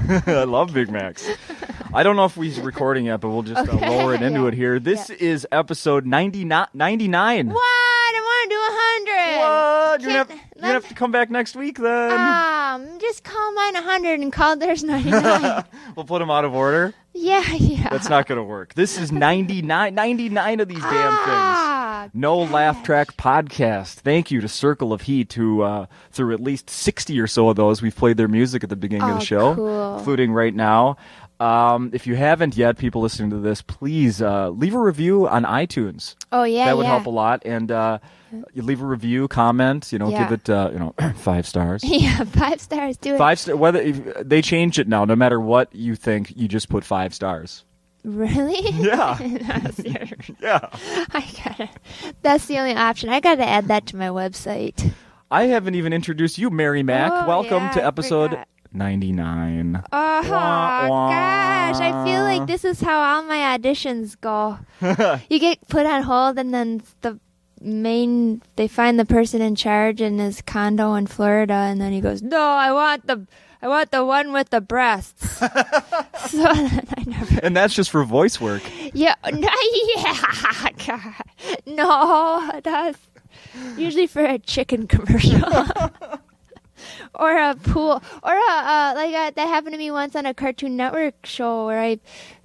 I love Big Macs. I don't know if we're recording yet, but we'll just lower it into it here. This is episode 99. What? I want to do 100. What? You're going to have to come back next week then. Just call mine 100 and call theirs 99. We'll put them out of order. Yeah. That's not going to work. This is 99 of these damn things. NoLaughTrack podcast. Thank you to Circle of Heat, who through at least 60 or so of those, we've played their music at the beginning of the show, cool. Including right now. If you haven't yet, people listening to this, please leave a review on iTunes. Oh, yeah, that would help a lot. And you leave a review, comment, give it 5 stars. Yeah, 5 stars. Do it. 5 stars. Whether they changed it now, no matter what you think, you just put 5 stars. Really? Yeah. Yeah. I got it. That's the only option. I got to add that to my website. I haven't even introduced you, Mary Mack. Welcome to episode 99. Oh, gosh. I feel like this is how all my auditions go. You get put on hold, and then they find the person in charge in his condo in Florida, and then he goes, "No, I want the one with the breasts." So I never. And that's just for voice work. Yeah. God. No, that's usually for a chicken commercial. Or a pool, or that happened to me once on a Cartoon Network show where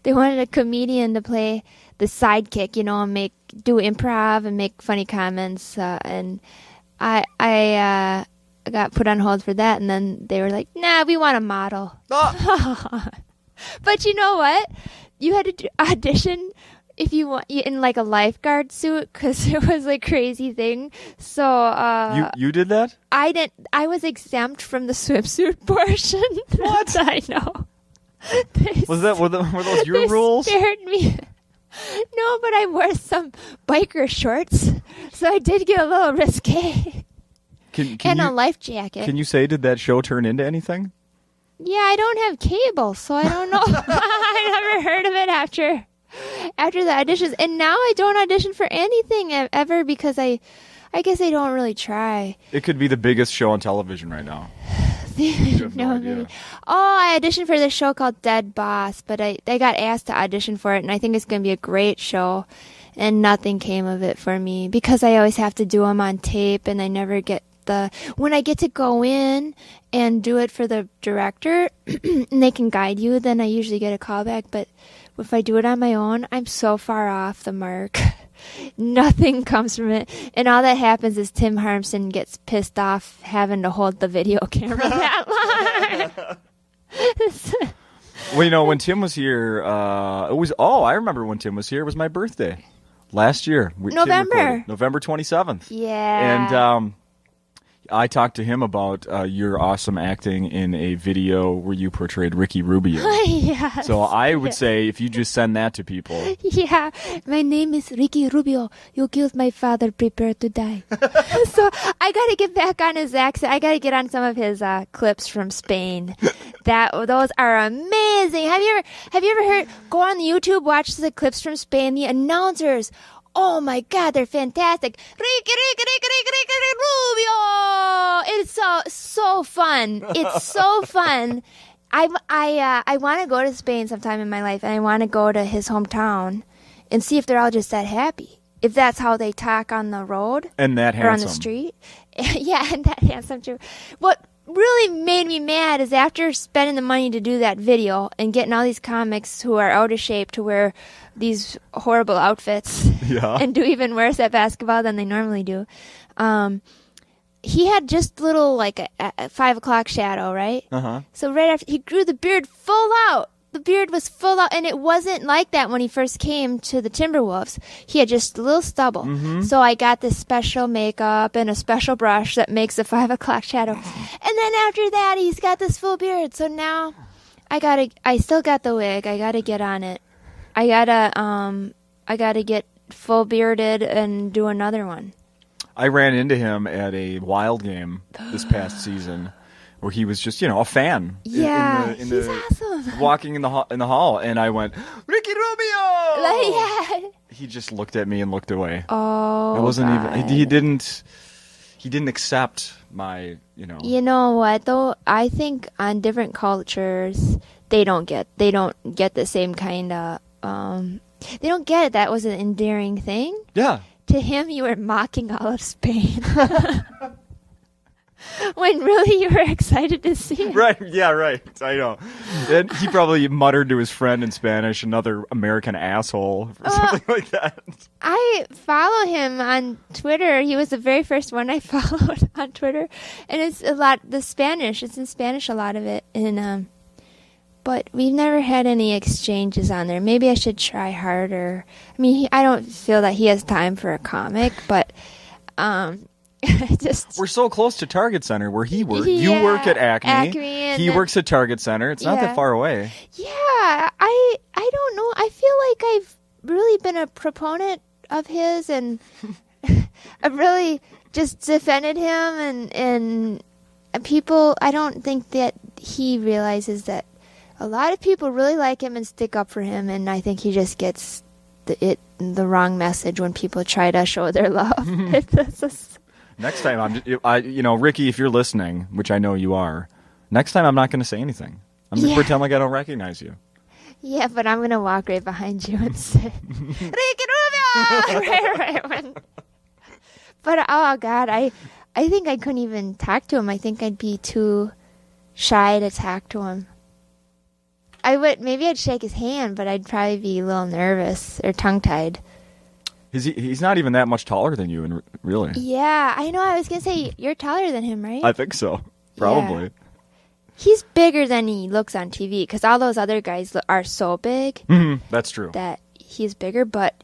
they wanted a comedian to play the sidekick, and do improv and make funny comments, and I got put on hold for that, and then they were like, "Nah, we want a model." Oh. But you know what? You had to audition if you want in like a lifeguard suit, because it was a crazy thing. So you did that? I didn't. I was exempt from the swimsuit portion. What? I know. Were those your rules? They scared me. No, but I wore some biker shorts, so I did get a little risque. And a life jacket. Can you say, did that show turn into anything? Yeah, I don't have cable, so I don't know. I never heard of it after the auditions, and now I don't audition for anything ever because I guess I don't really try. It could be the biggest show on television right now. You have no idea. Oh, I auditioned for this show called Dead Boss, but they got asked to audition for it, and I think it's going to be a great show, and nothing came of it for me because I always have to do them on tape, and I never get when I get to go in and do it for the director and they can guide you, then I usually get a call back. But if I do it on my own, I'm so far off the mark. Nothing comes from it. And all that happens is Tim Harmson gets pissed off having to hold the video camera that long. Well, when Tim was here, I remember when Tim was here. It was my birthday last year. November 27th. Yeah. And I talked to him about your awesome acting in a video where you portrayed Ricky Rubio. Yes. So I would say if you just send that to people. Yeah. My name is Ricky Rubio. You killed my father. Prepare to die. So I got to get back on his accent. I got to get on some of his clips from Spain. Those are amazing. Have you ever heard? Go on YouTube, watch the clips from Spain. The announcers. Oh my God, they're fantastic. Ricky Rubio. It's so fun. It's so fun. I want to go to Spain sometime in my life, and I want to go to his hometown and see if they're all just that happy. If that's how they talk on the road. And that handsome. Or on the street. Yeah, and that handsome too. What really made me mad is after spending the money to do that video and getting all these comics who are out of shape to wear these horrible outfits and do even worse at basketball than they normally do. He had just little a 5 o'clock shadow, right? Uh-huh. So right after he grew the beard full out. The beard was full out, and it wasn't like that when he first came to the Timberwolves. He had just a little stubble. Mm-hmm. So I got this special makeup and a special brush that makes a 5 o'clock shadow. And then after that, he's got this full beard. So now I still got the wig. I gotta get on it. I gotta get full bearded and do another one. I ran into him at a Wild game this past season. Where he was just, a fan. Yeah, he's awesome. Walking in the hall, and I went, Ricky Rubio! Yeah. He just looked at me and looked away. Oh, it wasn't God. even. He didn't. he didn't accept my, You know what though? I think on different cultures, they don't get the same kind of they don't get it. That was an endearing thing. Yeah. To him, you were mocking all of Spain. When really you were excited to see it. Right, yeah, right. I know. And he probably muttered to his friend in Spanish, another American asshole, or something like that. I follow him on Twitter. He was the very first one I followed on Twitter. And it's the Spanish. It's in Spanish, a lot of it. And but we've never had any exchanges on there. Maybe I should try harder. I mean, I don't feel that he has time for a comic, but we're so close to Target Center where he works. You work at Acme. He works at Target Center. It's not that far away. Yeah, I don't know. I feel like I've really been a proponent of his, and I've really just defended him, and people. I don't think that he realizes that a lot of people really like him and stick up for him, and I think he just gets the wrong message when people try to show their love. Next time, Ricky, if you're listening, which I know you are, next time I'm not going to say anything. I'm going to pretend like I don't recognize you. Yeah, but I'm going to walk right behind you and say, Ricky Rubio! right. But, oh, God, I think I couldn't even talk to him. I think I'd be too shy to talk to him. Maybe I'd shake his hand, but I'd probably be a little nervous or tongue-tied. He's not even that much taller than you, really. Yeah, I know. I was going to say, you're taller than him, right? I think so. Probably. Yeah. He's bigger than he looks on TV, because all those other guys are so big. Mm-hmm. That's true. That he's bigger, but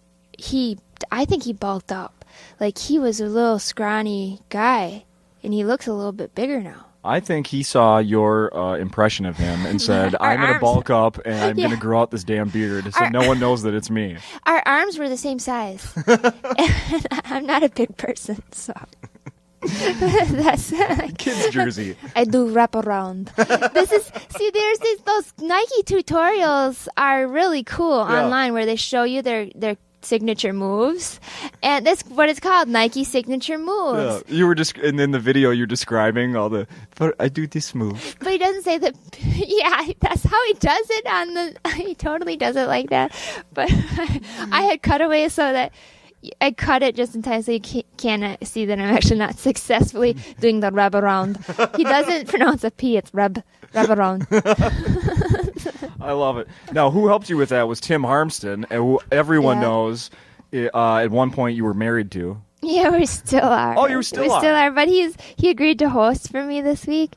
I think he bulked up. Like, he was a little scrawny guy, and he looks a little bit bigger now. I think he saw your impression of him and said, I'm going to bulk up and I'm going to grow out this damn beard so no one knows that it's me. Our arms were the same size. And I'm not a big person, so. That's kid's jersey. I do wrap around. There's those Nike tutorials are really cool online where they show you their signature moves, and that's what it's called, Nike signature moves. Yeah. You were and in the video you're describing but I do this move. But he doesn't say that. Yeah, that's how he does it he totally does it like that. But I had cutaways so that I cut it just in time so you can't see that I'm actually not successfully doing the rub around. He doesn't pronounce a P, it's rub around. I love it. Now, who helped you with that was Tim Harmston, who everyone knows at one point you were married to. Yeah, we still are. Oh, you still are? We still are, but he agreed to host for me this week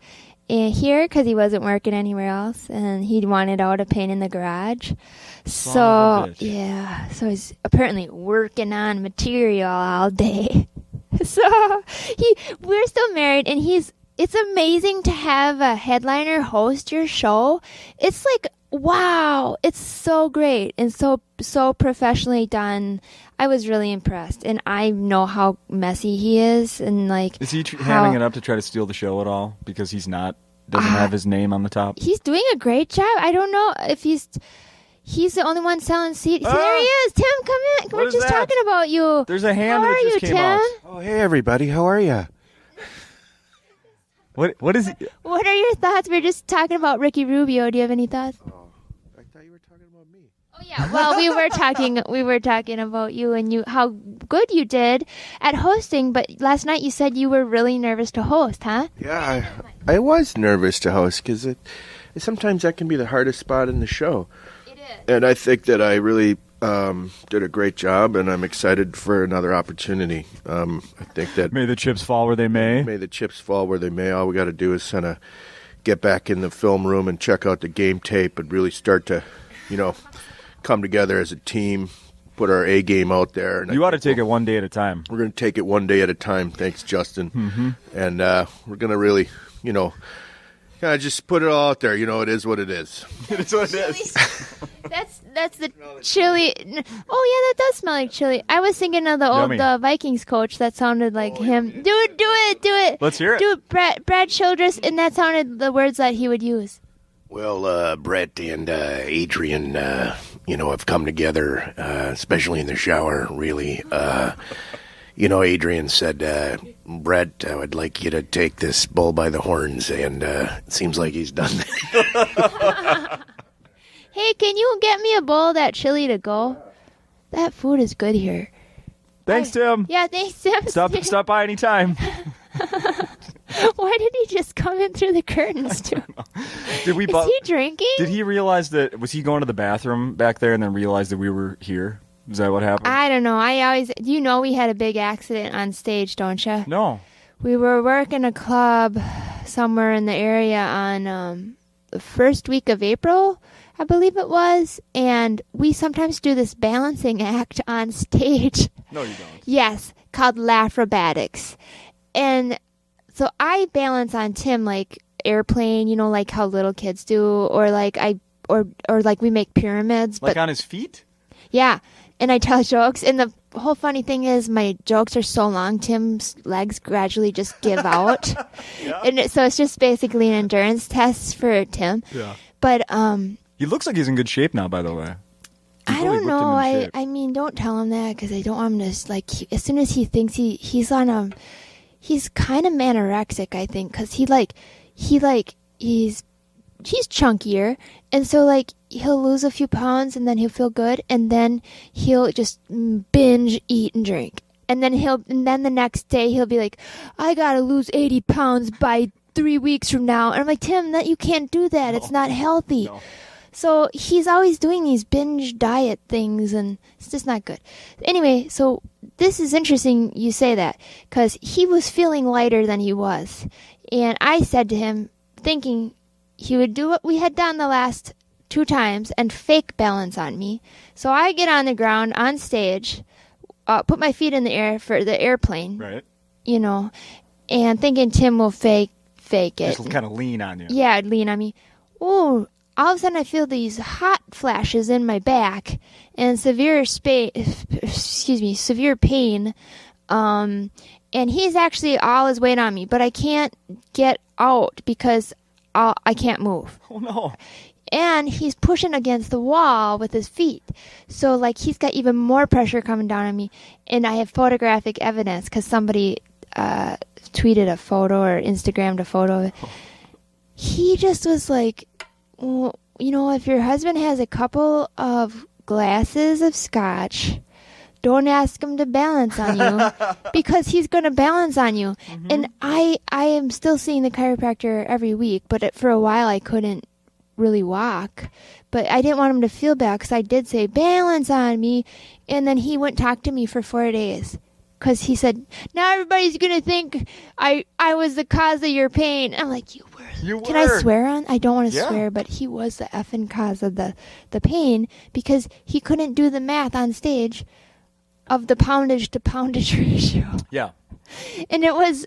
here because he wasn't working anywhere else, and he wanted out a paint in the garage. So, yeah, so he's apparently working on material all day. So, we're still married, and it's amazing to have a headliner host your show. It's like, wow, it's so great and so professionally done. I was really impressed, and I know how messy he is, and like. Is he hamming it up to try to steal the show at all because doesn't have his name on the top? He's doing a great job. I don't know if he's the only one selling seats. There he is, Tim. Come in. We're just talking about you. There's a hand that just came out. Oh, hey everybody, how are you? What is it? What are your thoughts? We're just talking about Ricky Rubio. Do you have any thoughts? Oh, I thought you were talking about me. Oh yeah. Well, we were talking about you and how good you did at hosting. But last night you said you were really nervous to host, huh? Yeah, I was nervous to host because sometimes that can be the hardest spot in the show. It is. And I think that I really did a great job, and I'm excited for another opportunity. I think that may the chips fall where they may. May the chips fall where they may. All we got to do is kind of get back in the film room and check out the game tape and really start to, come together as a team, put our A game out there. And you ought to take it one day at a time. We're going to take it one day at a time. Thanks, Justin. Mm-hmm. And we're going to really, kind of just put it all out there. It is what it is. It is what it is. That's the chili. Oh, yeah, that does smell like chili. I was thinking of the Vikings coach. That sounded like him. Yummy. Do it. Let's hear it. Do it, Brad Childress, and that sounded the words that he would use. Well, Brett and Adrian, have come together, especially in the shower, really. Adrian said, Brett, I would like you to take this bull by the horns, and it seems like he's done that. Hey, can you get me a bowl of that chili to go? That food is good here. Thanks, Tim. Yeah, thanks, Tim. Stop by anytime. Why did he just come in through the curtains, too? Is he drinking? Did he realize was he going to the bathroom back there and then realized that we were here? Is that what happened? I don't know. We had a big accident on stage, don't you? No. We were working a club somewhere in the area on the first week of April, I believe it was, and we sometimes do this balancing act on stage. No, you don't. Yes, called Laughrobatics. And so I balance on Tim like airplane, like how little kids do, or like we make pyramids. Like on his feet? Yeah. And I tell jokes, and the whole funny thing is my jokes are so long, Tim's legs gradually just give out. Yeah. And so it's just basically an endurance test for Tim. Yeah. But he looks like he's in good shape now, by the way. I don't know. I mean, don't tell him that because I don't want him to, as soon as he thinks he's kind of anorexic, I think, because he's chunkier, and so he'll lose a few pounds and then he'll feel good, and then he'll just binge eat and drink, and then the next day he'll be like, I gotta lose 80 pounds by 3 weeks from now, and I'm like, Tim, that you can't do that. No. It's not healthy. No. So he's always doing these binge diet things, and it's just not good. Anyway, so this is interesting you say that, because he was feeling lighter than he was, and I said to him, thinking he would do what we had done the last 2 times and fake balance on me. So I get on the ground on stage, put my feet in the air for the airplane, right? And thinking Tim will fake it. Just kind of lean on you. Yeah, lean on me. Oh, all of a sudden I feel these hot flashes in my back and severe pain. And he's actually all his weight on me, but I can't get out because I can't move. Oh, no. And he's pushing against the wall with his feet. So, he's got even more pressure coming down on me. And I have photographic evidence because somebody tweeted a photo or Instagrammed a photo of it. He just was like, well, if your husband has a couple of glasses of scotch, don't ask him to balance on you because he's going to balance on you. Mm-hmm. And I am still seeing the chiropractor every week, but for a while I couldn't really walk. But I didn't want him to feel bad because I did say, balance on me. And then he wouldn't talk to me for 4 days because he said, now everybody's going to think I was the cause of your pain. And I'm like, you were. Can I swear on? I don't want to swear, but he was the effing cause of the pain because he couldn't do the math on stage of the poundage to poundage ratio. Yeah. And it was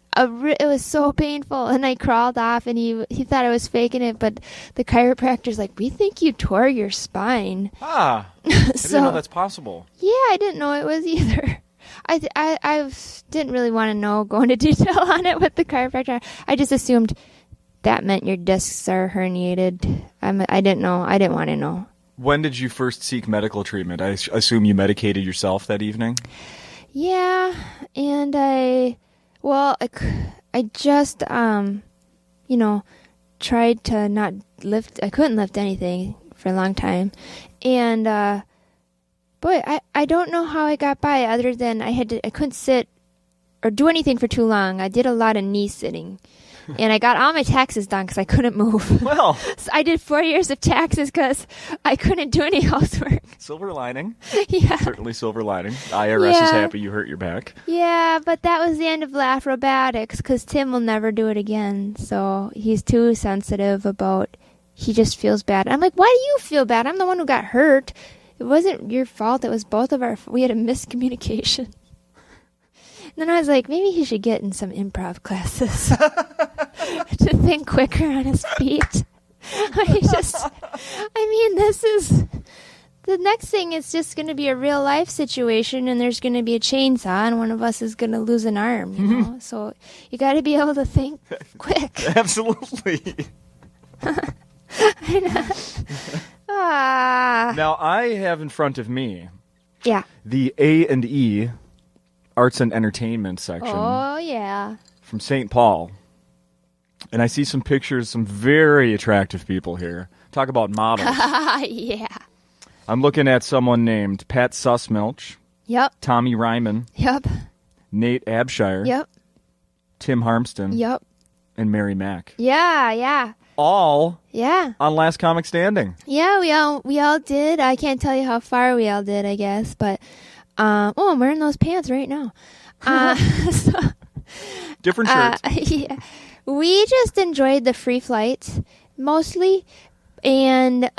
so painful, and I crawled off, and he thought I was faking it, but the chiropractor's like, we think you tore your spine. Ah, I didn't know that's possible. Yeah, I didn't know it was either. I didn't really want to know, go into detail on it with the chiropractor. I just assumed that meant your discs are herniated. I didn't know. I didn't want to know. When did you first seek medical treatment? I assume you medicated yourself that evening? Yeah, and I just, tried to not lift. I couldn't lift anything for a long time. And, I don't know how I got by other than I couldn't sit or do anything for too long. I did a lot of knee sitting. And I got all my taxes done because I couldn't move. Well. So I did 4 years of taxes because I couldn't do any housework. Silver lining. Yeah. Certainly silver lining. IRS is happy you hurt your back. Yeah, but that was the end of Laughrobatics because Tim will never do it again. So he's too sensitive about, he just feels bad. I'm like, why do you feel bad? I'm the one who got hurt. It wasn't your fault. It was both of we had a miscommunication. And then I was like, maybe he should get in some improv classes to think quicker on his feet. This is, the next thing is just going to be a real life situation, and there's going to be a chainsaw, and one of us is going to lose an arm, you know? So you got to be able to think quick. Absolutely. I know. Now, I have in front of me the A&E arts and entertainment section Oh, yeah. from St. Paul. And I see some pictures, some very attractive people here. Talk about models. Yeah. I'm looking at someone named Pat Sussmilch, Yep. Tommy Ryman, Yep. Nate Abshire, Yep. Tim Harmston, Yep. and Mary Mack. Yeah. All Yeah. on Last Comic Standing. Yeah, we all did. I can't tell you how far we all did, I guess, but I'm wearing those pants right now. Different shirts. Yeah. We just enjoyed the free flights mostly, and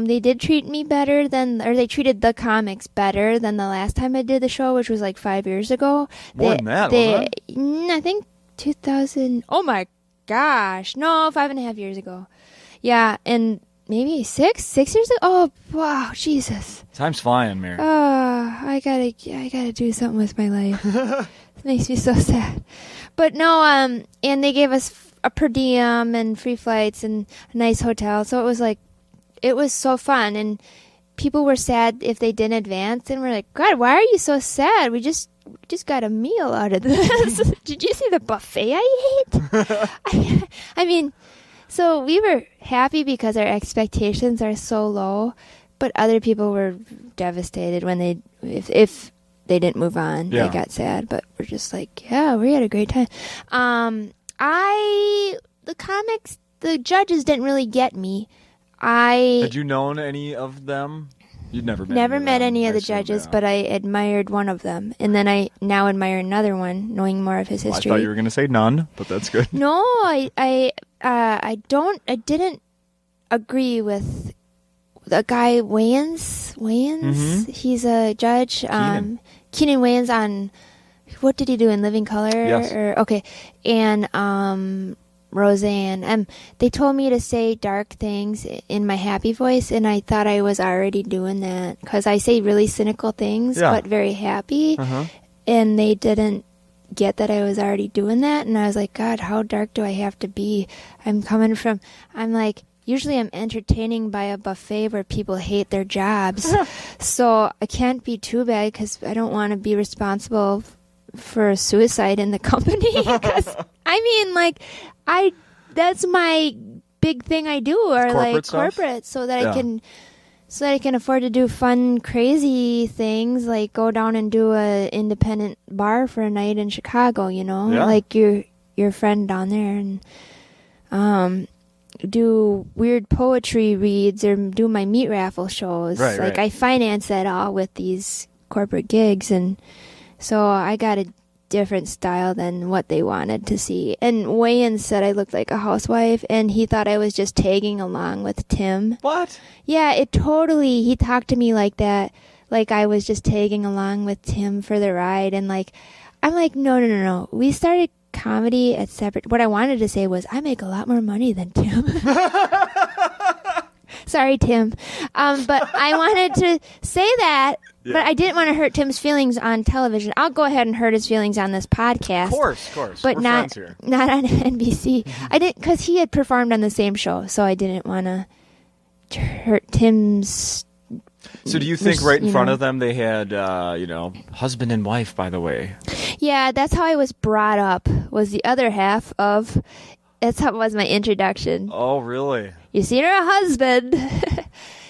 they did treat me better they treated the comics better than the last time I did the show, which was like 5 years ago. More than that, wasn't it? I think 2000. Oh my gosh, no, 5.5 years ago. Yeah, and maybe 6 years ago. Oh wow, Jesus. Time's flying, Mary. I gotta do something with my life. It makes me so sad. But no, and they gave us a per diem and free flights and a nice hotel. So it was so fun. And people were sad if they didn't advance. And we're like, God, why are you so sad? We just got a meal out of this. Did you see the buffet I ate? I mean, so we were happy because our expectations are so low. But other people were devastated when if they didn't move on. Yeah. They got sad, but we're just like, yeah, we had a great time. The judges didn't really get me. Had you known any of them? You'd never met any of the assume, judges, yeah. but I admired one of them, and then I now admire another one, knowing more of his history. I thought you were going to say none, but that's good. No, I didn't agree with the guy Wayans. Mm-hmm. He's a judge. Keenan Wayans on what did he do in Living Color? Yes. Okay, and Roseanne. They told me to say dark things in my happy voice, and I thought I was already doing that because I say really cynical things, Yeah. but very happy. Uh-huh. And they didn't get that I was already doing that, and I was like, God, how dark do I have to be? I'm like, usually I'm entertaining by a buffet where people hate their jobs, so I can't be too bad because I don't want to be responsible for suicide in the company. 'Cause, I mean, like, that's my big thing I do, or Corporate stuff? corporate, so that Yeah. I can afford to do fun, crazy things, like go down and do a independent bar for a night in Chicago, Yeah. like your friend down there, and do weird poetry reads or do my meat raffle shows. Right. I finance that all with these corporate gigs, and so I got a different style than what they wanted to see. And Wayans said I looked like a housewife, and he thought I was just tagging along with Tim. What? Yeah, he talked to me like that, like I was just tagging along with Tim for the ride, and I'm like, no. We started comedy at separate. What I wanted to say was, I make a lot more money than Tim. Sorry, Tim. But I wanted to say that, but I didn't want to hurt Tim's feelings on television. I'll go ahead and hurt his feelings on this podcast. Of course. But We're not friends here. not on NBC. I didn't, because he had performed on the same show, so I didn't want to hurt Tim's. So do you think right in front of them they had, husband and wife, by the way? Yeah, that's how I was brought up, was the other half of. That's how it was my introduction. Oh, really? You seen her husband.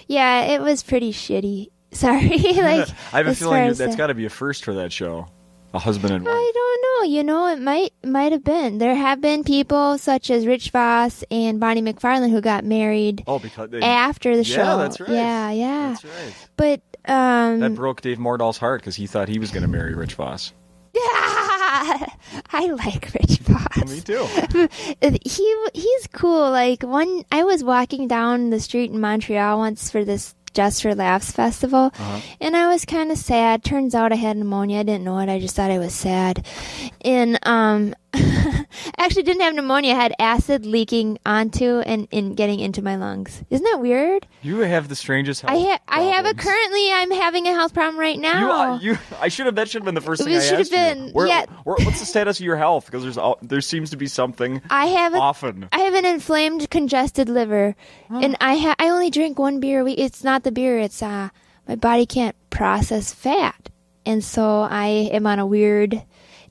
Yeah, it was pretty shitty. Sorry. I have a as feeling far as that's got to be a first for that show. A husband and wife. I don't know. It might have been. There have been people such as Rich Voss and Bonnie McFarlane who got married after the show. Yeah, that's right. Yeah. That's right. But that broke Dave Mordahl's heart because he thought he was going to marry Rich Voss. I like Rich Voss. Me too. He's cool. I was walking down the street in Montreal once for this Just for Laughs festival, and I was kind of sad. Turns out I had pneumonia. I didn't know it. I just thought I was sad, and actually didn't have pneumonia. I had acid leaking onto and getting into my lungs. Isn't that weird? You have the strangest health I have it problems. currently. I'm having a health problem right now. That should have been the first thing It I should asked have you. been, yeah. What's the status of your health? Because there seems to be something often. I have an inflamed, congested liver, and I only drink one beer a week. It's not the beer. It's my body can't process fat. and so I am on a weird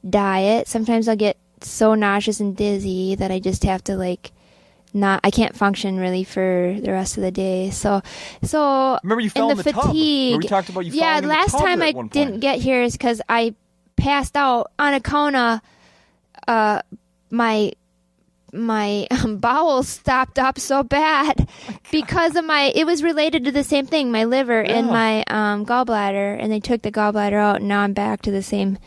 diet. Sometimes I'll get so nauseous and dizzy that I just have to I can't function really for the rest of the day. So remember you fell in the tub. fatigue. Remember we talked about you falling Yeah, in the last tub time at I one point. didn't get here is because I passed out on account of my bowels stopped up so bad because of it was related to the same thing, my liver and my gallbladder, and they took the gallbladder out, and now I'm back to the same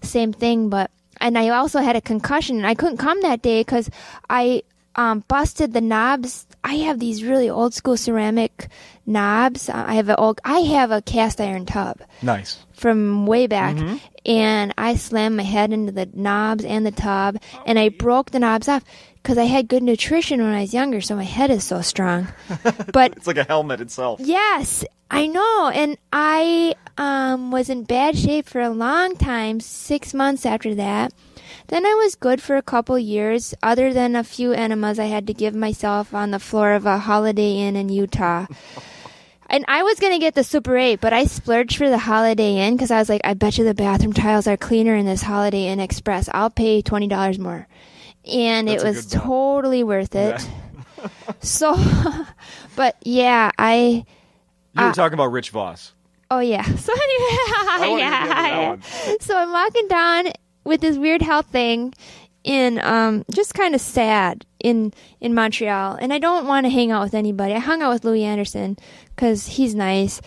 thing. And I also had a concussion, and I couldn't come that day because I busted the knobs. I have these really old school ceramic knobs. I have a cast iron tub. Nice. From way back, and I slammed my head into the knobs and the tub, and I broke the knobs off because I had good nutrition when I was younger, so my head is so strong. But It's like a helmet itself. yes, I know, and I was in bad shape for a long time, 6 months after that. Then I was good for a couple years, other than a few enemas I had to give myself on the floor of a Holiday Inn in Utah. And I was going to get the Super 8, but I splurged for the Holiday Inn because I was like, I bet you the bathroom tiles are cleaner in this Holiday Inn Express. I'll pay $20 more. And That's it a was good bet. totally worth it. Yeah. So, but yeah, You were talking about Rich Voss. oh yeah. So I anyway, wanted to get into that yeah. one. So I'm walking down with this weird health thing in just kind of sad in Montreal, and I don't want to hang out with anybody. I hung out with Louis Anderson because he's nice,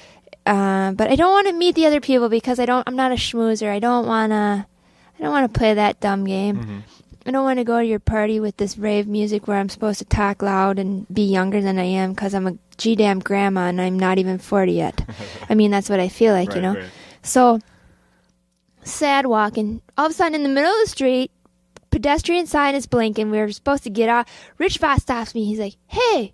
but I don't want to meet the other people because I'm not a schmoozer. I don't want to play that dumb game. Mm-hmm. I don't want to go to your party with this rave music where I'm supposed to talk loud and be younger than I am because I'm a G-damn grandma and I'm not even 40 yet. I mean, that's what I feel like, you know? Right. So, sad walking. All of a sudden, in the middle of the street, pedestrian sign is blinking. We were supposed to get off. Rich Voss stops me. He's like, hey,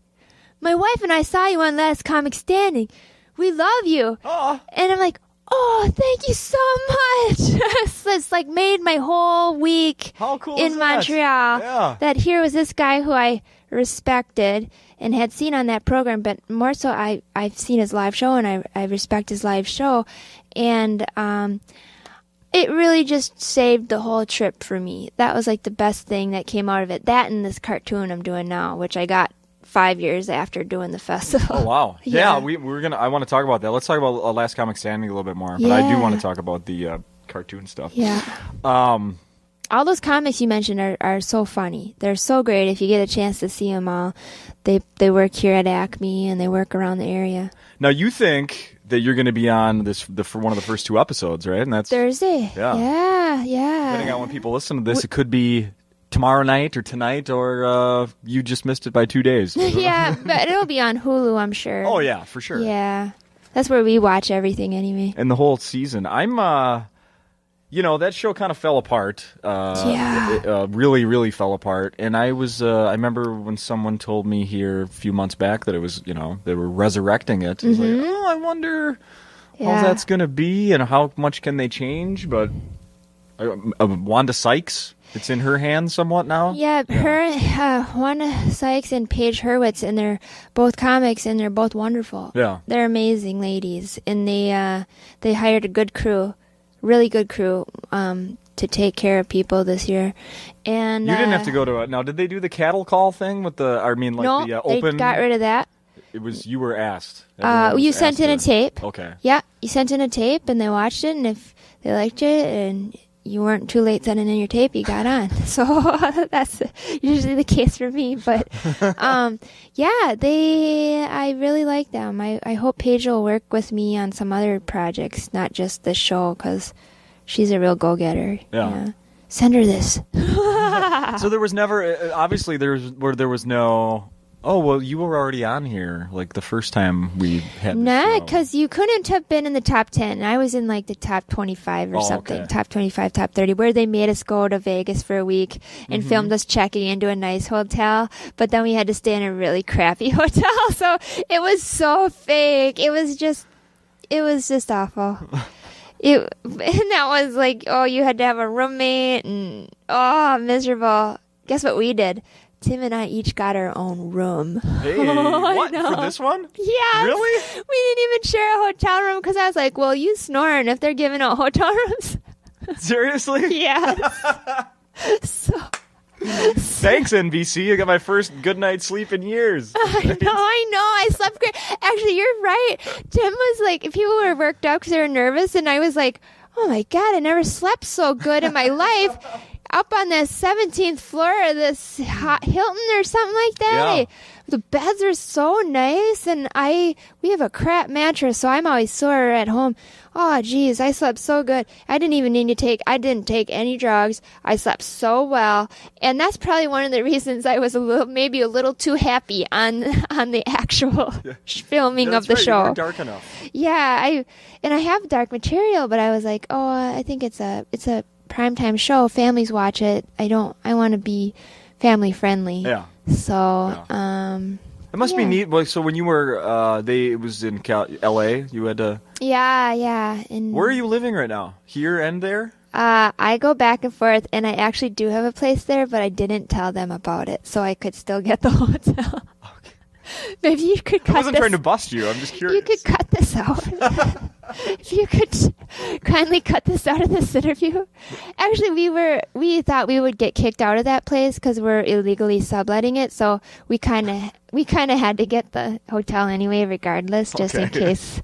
my wife and I saw you on Last Comic Standing. We love you. Oh, And I'm like, oh, thank you so much. It's like made my whole week how cool in is that? Montreal. Yeah. That here was this guy who I respected and had seen on that program, but more so I've seen his live show, and I respect his live show. And it really just saved the whole trip for me. That was like the best thing that came out of it. That and this cartoon I'm doing now, which I got 5 years after doing the festival. Oh wow! Yeah. We're gonna. I want to talk about that. Let's talk about Last Comic Standing a little bit more. But I do Yeah. want to talk about the cartoon stuff. Yeah. All those comics you mentioned are so funny. They're so great. If you get a chance to see them all, they work here at Acme and they work around the area. Now you think that you're going to be on for one of the first 2 episodes, right? And that's Thursday. Yeah. Yeah. depending on when people listen to this. It could be tomorrow night or tonight, or you just missed it by 2 days. Yeah, but it'll be on Hulu, I'm sure. Oh yeah, for sure. Yeah. That's where we watch everything anyway. And the whole season. I'm that show kind of fell apart. Yeah. It really, really fell apart. And I remember when someone told me here a few months back that it was, they were resurrecting it. I was like, I wonder how that's going to be and how much can they change. But Wanda Sykes, it's in her hands somewhat now. Yeah, her, Wanda Sykes and Paige Hurwitz, and they're both comics, and they're both wonderful. Yeah. They're amazing ladies, and they hired a good crew, really good crew, to take care of people this year. And You didn't have to go to now. Did they do the cattle call thing with the open? they got rid of that. It was you were asked. Everyone was You sent asked in a to- tape. Okay. Yeah, you sent in a tape, and they watched it, and if they liked it, and you weren't too late sending in your tape, you got on. So that's usually the case for me. But I really like them. I hope Paige will work with me on some other projects, not just this show, because she's a real go-getter. Yeah. Send her this. So there was never, obviously there was no, oh, well, you were already on here, like the first time we had this Nah, show. because you couldn't have been in the top 10. I was in like the top 25 or Oh, something. okay. Top 25, top 30, where they made us go to Vegas for a week and Mm-hmm. filmed us checking into a nice hotel. But then we had to stay in a really crappy hotel. So it was so fake. It was just awful. And that was like, oh, you had to have a roommate and, oh, miserable. Guess what we did? Tim and I each got our own room. Hey, what? For this one? Yeah. Really? We didn't even share a hotel room because I was like, well, you snoring if they're giving out hotel rooms. Seriously? Yeah. So. Thanks, NBC. I got my first good night's sleep in years. I know. I slept great. Actually, you're right. Tim was like, people were worked up because they were nervous, and I was like, oh my God, I never slept so good in my life. Up on the 17th floor of this Hilton or something like that. Yeah. The beds are so nice, and we have a crap mattress, so I'm always sore at home. Oh, geez, I slept so good. I didn't take any drugs. I slept so well, and that's probably one of the reasons I was maybe a little too happy on the actual filming of the right. show. You weren't dark enough. Yeah, I have dark material, but I was like, oh, I think it's a primetime show. Families watch it. I want to be family friendly. Yeah. So, it must be neat. Like, so when you were, it was in L.A. You had to. Yeah. And where are you living right now? Here and there? I go back and forth, and I actually do have a place there, but I didn't tell them about it, so I could still get the hotel. Okay. Maybe you could cut. I wasn't trying to bust you. I'm just curious. You could cut this out. If you could kindly cut this out of this interview. Actually, we thought we would get kicked out of that place because we're illegally subletting it. So we kind of had to get the hotel anyway, regardless, just in case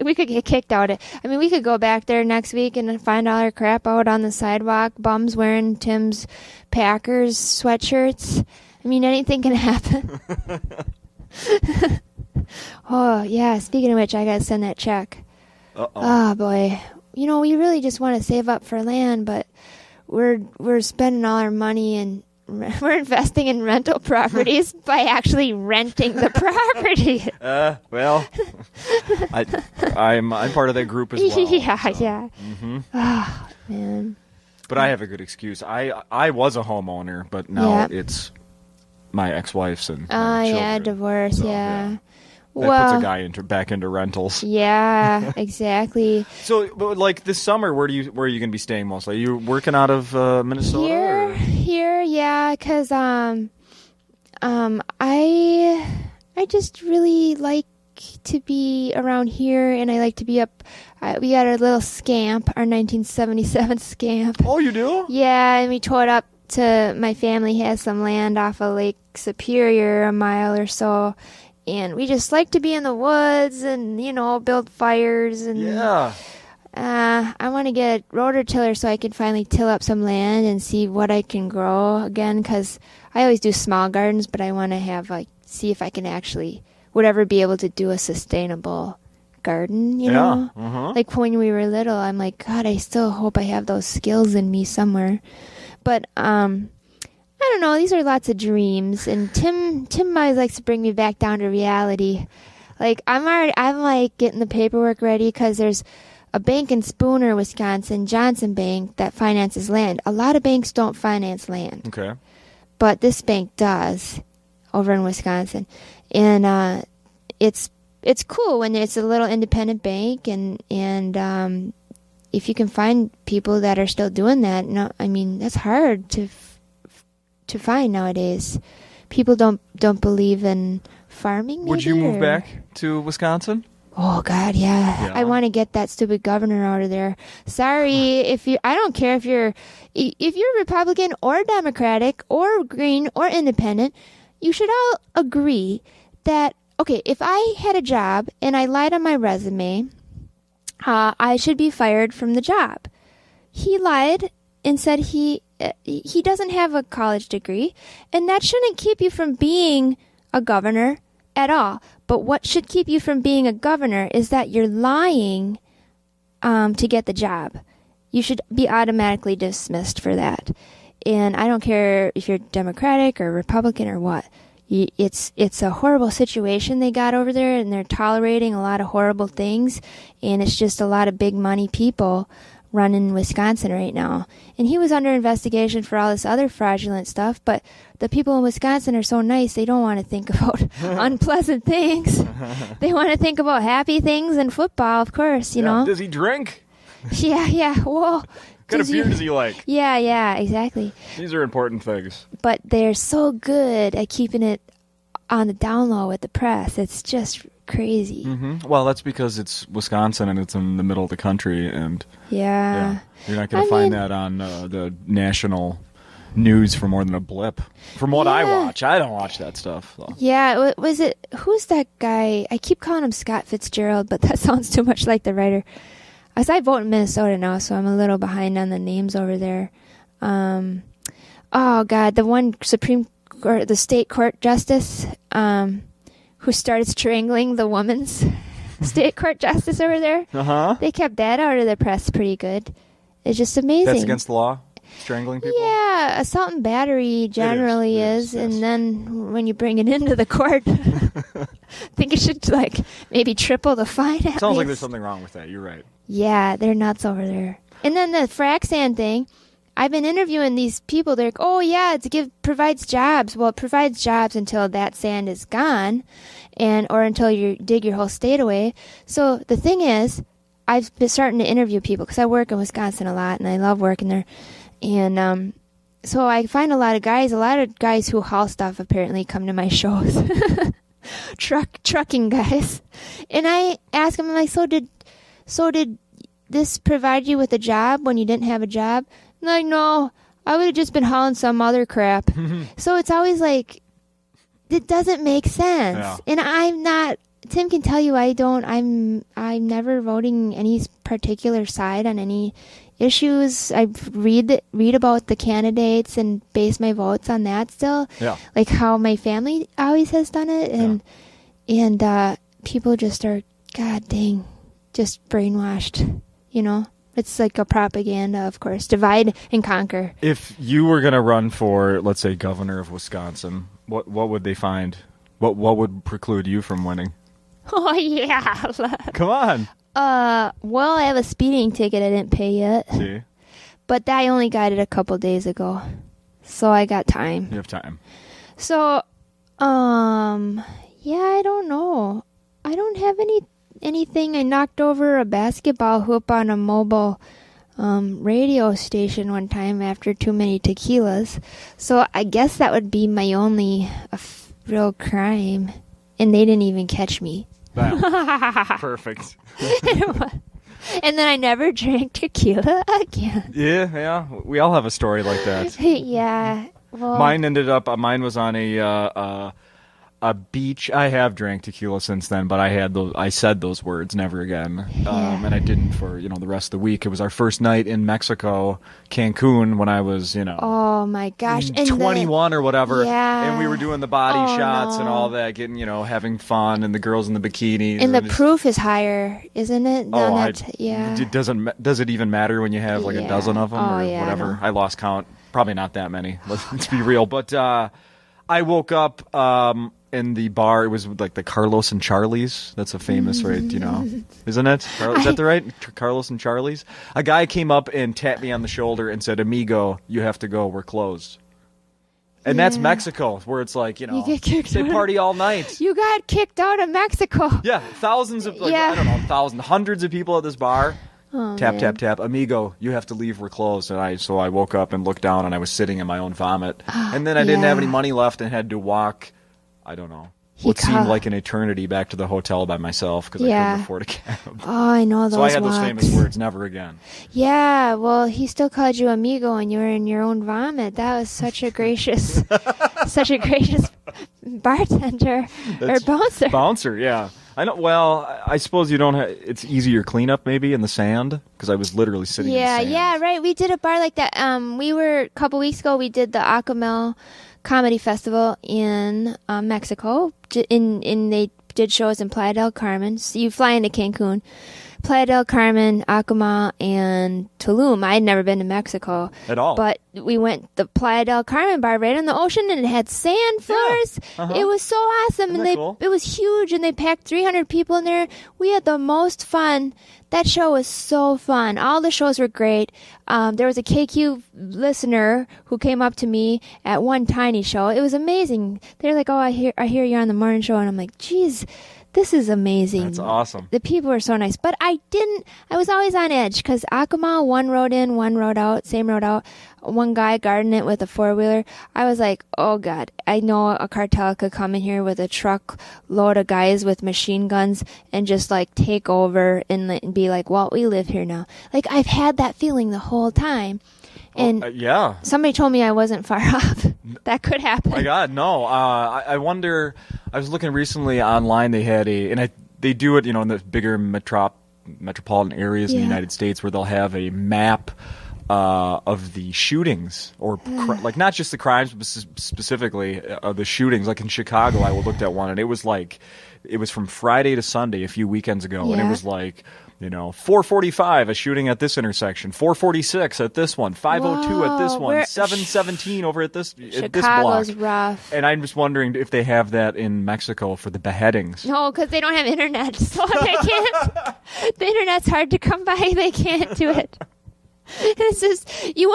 we could get kicked out. I mean, we could go back there next week and find all our crap out on the sidewalk. Bums wearing Tim's Packers sweatshirts. I mean, anything can happen. Oh, yeah. Speaking of which, I got to send that check. Uh-oh. Oh, boy. You know, we really just want to save up for land, but we're spending all our money and we're investing in rental properties by actually renting the property. Well, I'm part of that group as well. Yeah, so. yeah. Mm-hmm. Oh, man. But I have a good excuse. I was a homeowner, but now it's my ex-wife's and my children. Yeah, divorce, so, yeah. That puts a guy back into rentals. Yeah, exactly. So, but like this summer, where are you going to be staying mostly? Are you working out of Minnesota? Here, yeah, because I just really like to be around here, and I like to be up. We got our little Scamp, our 1977 Scamp. Oh, you do? Yeah, and we towed up to my family has some land off of Lake Superior, a mile or so. And we just like to be in the woods and, build fires. And I want to get a rototiller so I can finally till up some land and see what I can grow again. Because I always do small gardens, but I want to see if I can actually, be able to do a sustainable garden, Yeah. Uh-huh. Like when we were little, I'm like, God, I still hope I have those skills in me somewhere. But, I don't know. These are lots of dreams, and Tim always likes to bring me back down to reality. Like I'm like getting the paperwork ready because there's a bank in Spooner, Wisconsin, Johnson Bank, that finances land. A lot of banks don't finance land. Okay. But this bank does, over in Wisconsin, and it's cool when it's a little independent bank, and if you can find people that are still doing that, that's hard to find nowadays. People don't believe in farming. Maybe, would you move back to Wisconsin? Oh God, yeah. I want to get that stupid governor out of there. Sorry, I don't care if you're Republican or Democratic or Green or Independent. You should all agree that if I had a job and I lied on my resume, I should be fired from the job. He lied and said he doesn't have a college degree, and that shouldn't keep you from being a governor at all. But what should keep you from being a governor is that you're lying to get the job. You should be automatically dismissed for that. And I don't care if you're Democratic or Republican or what. It's a horrible situation they got over there, and they're tolerating a lot of horrible things, and it's just a lot of big money people running Wisconsin right now. And he was under investigation for all this other fraudulent stuff, but the people in Wisconsin are so nice, they don't want to think about unpleasant things. They want to think about happy things and football, of course, you know. Does he drink? Yeah. Well, kind of beer does he like? Yeah, exactly. These are important things. But they're so good at keeping it on the down low with the press. It's just crazy. Mm-hmm. Well, that's because it's Wisconsin and it's in the middle of the country, and yeah. You're not going to find that on the national news for more than a blip. From what I watch, I don't watch that stuff. So. Yeah, was it? Who's that guy? I keep calling him Scott Fitzgerald, but that sounds too much like the writer. As I vote in Minnesota now, so I'm a little behind on the names over there. Oh God, the one the state court justice who started strangling the woman's state court justice over there. They kept that out of the press pretty good. It's just amazing. That's against the law? Strangling people? Yeah, assault and battery generally is. And then when you bring it into the court, I think it should maybe triple the fine. Sounds like there's something wrong with that. You're right. Yeah, they're nuts over there. And then the frac sand thing, I've been interviewing these people. They're like, oh yeah, provides jobs. Well, it provides jobs until that sand is gone, or until you dig your whole state away. So the thing is, I've been starting to interview people because I work in Wisconsin a lot and I love working there. And so I find a lot of guys who haul stuff apparently come to my shows. Trucking guys. And I ask them, I'm like, so did this provide you with a job when you didn't have a job? I'm like, no, I would have just been hauling some other crap. So it's always like, it doesn't make sense. Yeah. And I'm not, Tim can tell you I'm never voting any particular side on any issues. I read about the candidates and base my votes on that still. Yeah. Like how my family always has done it. And people just are, God dang, just brainwashed, It's like a propaganda, of course. Divide and conquer. If you were going to run for, let's say, governor of Wisconsin, what would they find? What would preclude you from winning? Oh, yeah. Come on. Well, I have a speeding ticket I didn't pay yet. See? But I only got it a couple days ago. So I got time. You have time. So, yeah, I don't know. I don't have anything. I knocked over a basketball hoop on a mobile radio station one time after too many tequilas. So I guess that would be my only real crime. And they didn't even catch me. Wow. Perfect. And then I never drank tequila again. Yeah. We all have a story like that. Yeah. Well, Mine was on a beach. I have drank tequila since then, but I said those words, never again. And I didn't for, the rest of the week. It was our first night in Mexico, Cancun, when I was, oh my gosh. 21 or whatever. Yeah. And we were doing the body shots and all that, getting, having fun, and the girls in the bikinis. And the proof is higher, isn't it? Yeah. Does it even matter when you have a dozen of them or whatever? I lost count. Probably not that many. Let's be real. But I woke up in the bar. It was like the Carlos and Charlie's. That's a famous, right? Isn't it? Is that the right? Carlos and Charlie's. A guy came up and tapped me on the shoulder and said, "Amigo, you have to go. We're closed." And that's Mexico, where it's like, you get kicked they party all night. You got kicked out of Mexico. Yeah, thousands of, I don't know, hundreds of people at this bar. Oh, tap, tap, tap. Amigo, you have to leave. We're closed. And so I woke up and looked down, and I was sitting in my own vomit. And then I didn't have any money left and had to walk, I don't know, what seemed like an eternity back to the hotel by myself because I couldn't afford a cab. Oh, I know those. So I had those famous words, never again. Yeah, well, he still called you amigo and you were in your own vomit. That was such a gracious, bartender or bouncer. Bouncer, yeah. I know. Well, I suppose you don't have. It's easier cleanup maybe in the sand because I was literally sitting. in the sand. Yeah, right. We did a bar like that. A couple weeks ago. We did the Acamel Comedy Festival in Mexico. They did shows in Playa del Carmen. So you fly into Cancun, Playa del Carmen, Acamel, and Tulum. I had never been to Mexico at all, but we went the Playa del Carmen bar right on the ocean, and it had sand floors. Yeah. It was so awesome. Isn't that cool? It was huge, and they packed 300 people in there. We had the most fun. That show was so fun. All the shows were great. There was a KQ listener who came up to me at one tiny show. It was amazing. They're like, "Oh, I hear you're on the morning show," and I'm like, "Geez, this is amazing. That's awesome. The people were so nice. But I was always on edge because Acoma, one road in, one road out, same road out. One guy guarding it with a 4-wheeler. I was like, oh, God, I know a cartel could come in here with a truck load of guys with machine guns and just, like, take over and be like, well, we live here now. Like, I've had that feeling the whole time. And yeah. Somebody told me I wasn't far off. That could happen. My God, no. I wonder, I was looking recently online, they had they do it, in the bigger metropolitan areas in the United States where they'll have a map of the shootings, or like not just the crimes, but specifically the shootings. Like in Chicago, I looked at one, and it was from Friday to Sunday a few weekends ago, and it was like, 4:45 a shooting at this intersection, 4:46 at this one, 5:02 at this one, 7:17 over at this block. Chicago's rough. And I'm just wondering if they have that in Mexico for the beheadings. No, because they don't have internet, so they can't. The internet's hard to come by. They can't do it. It's just you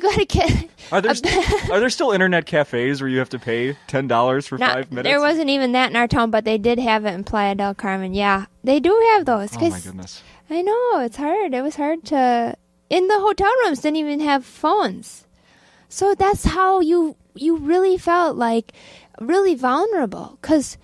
gotta get. Are there still internet cafes where you have to pay $10 for 5 minutes? There wasn't even that in our town, but they did have it in Playa del Carmen. Yeah, they do have those. Oh my goodness! I know it's hard. It was hard to. In the hotel rooms, didn't even have phones, so that's how you really felt like really vulnerable. Because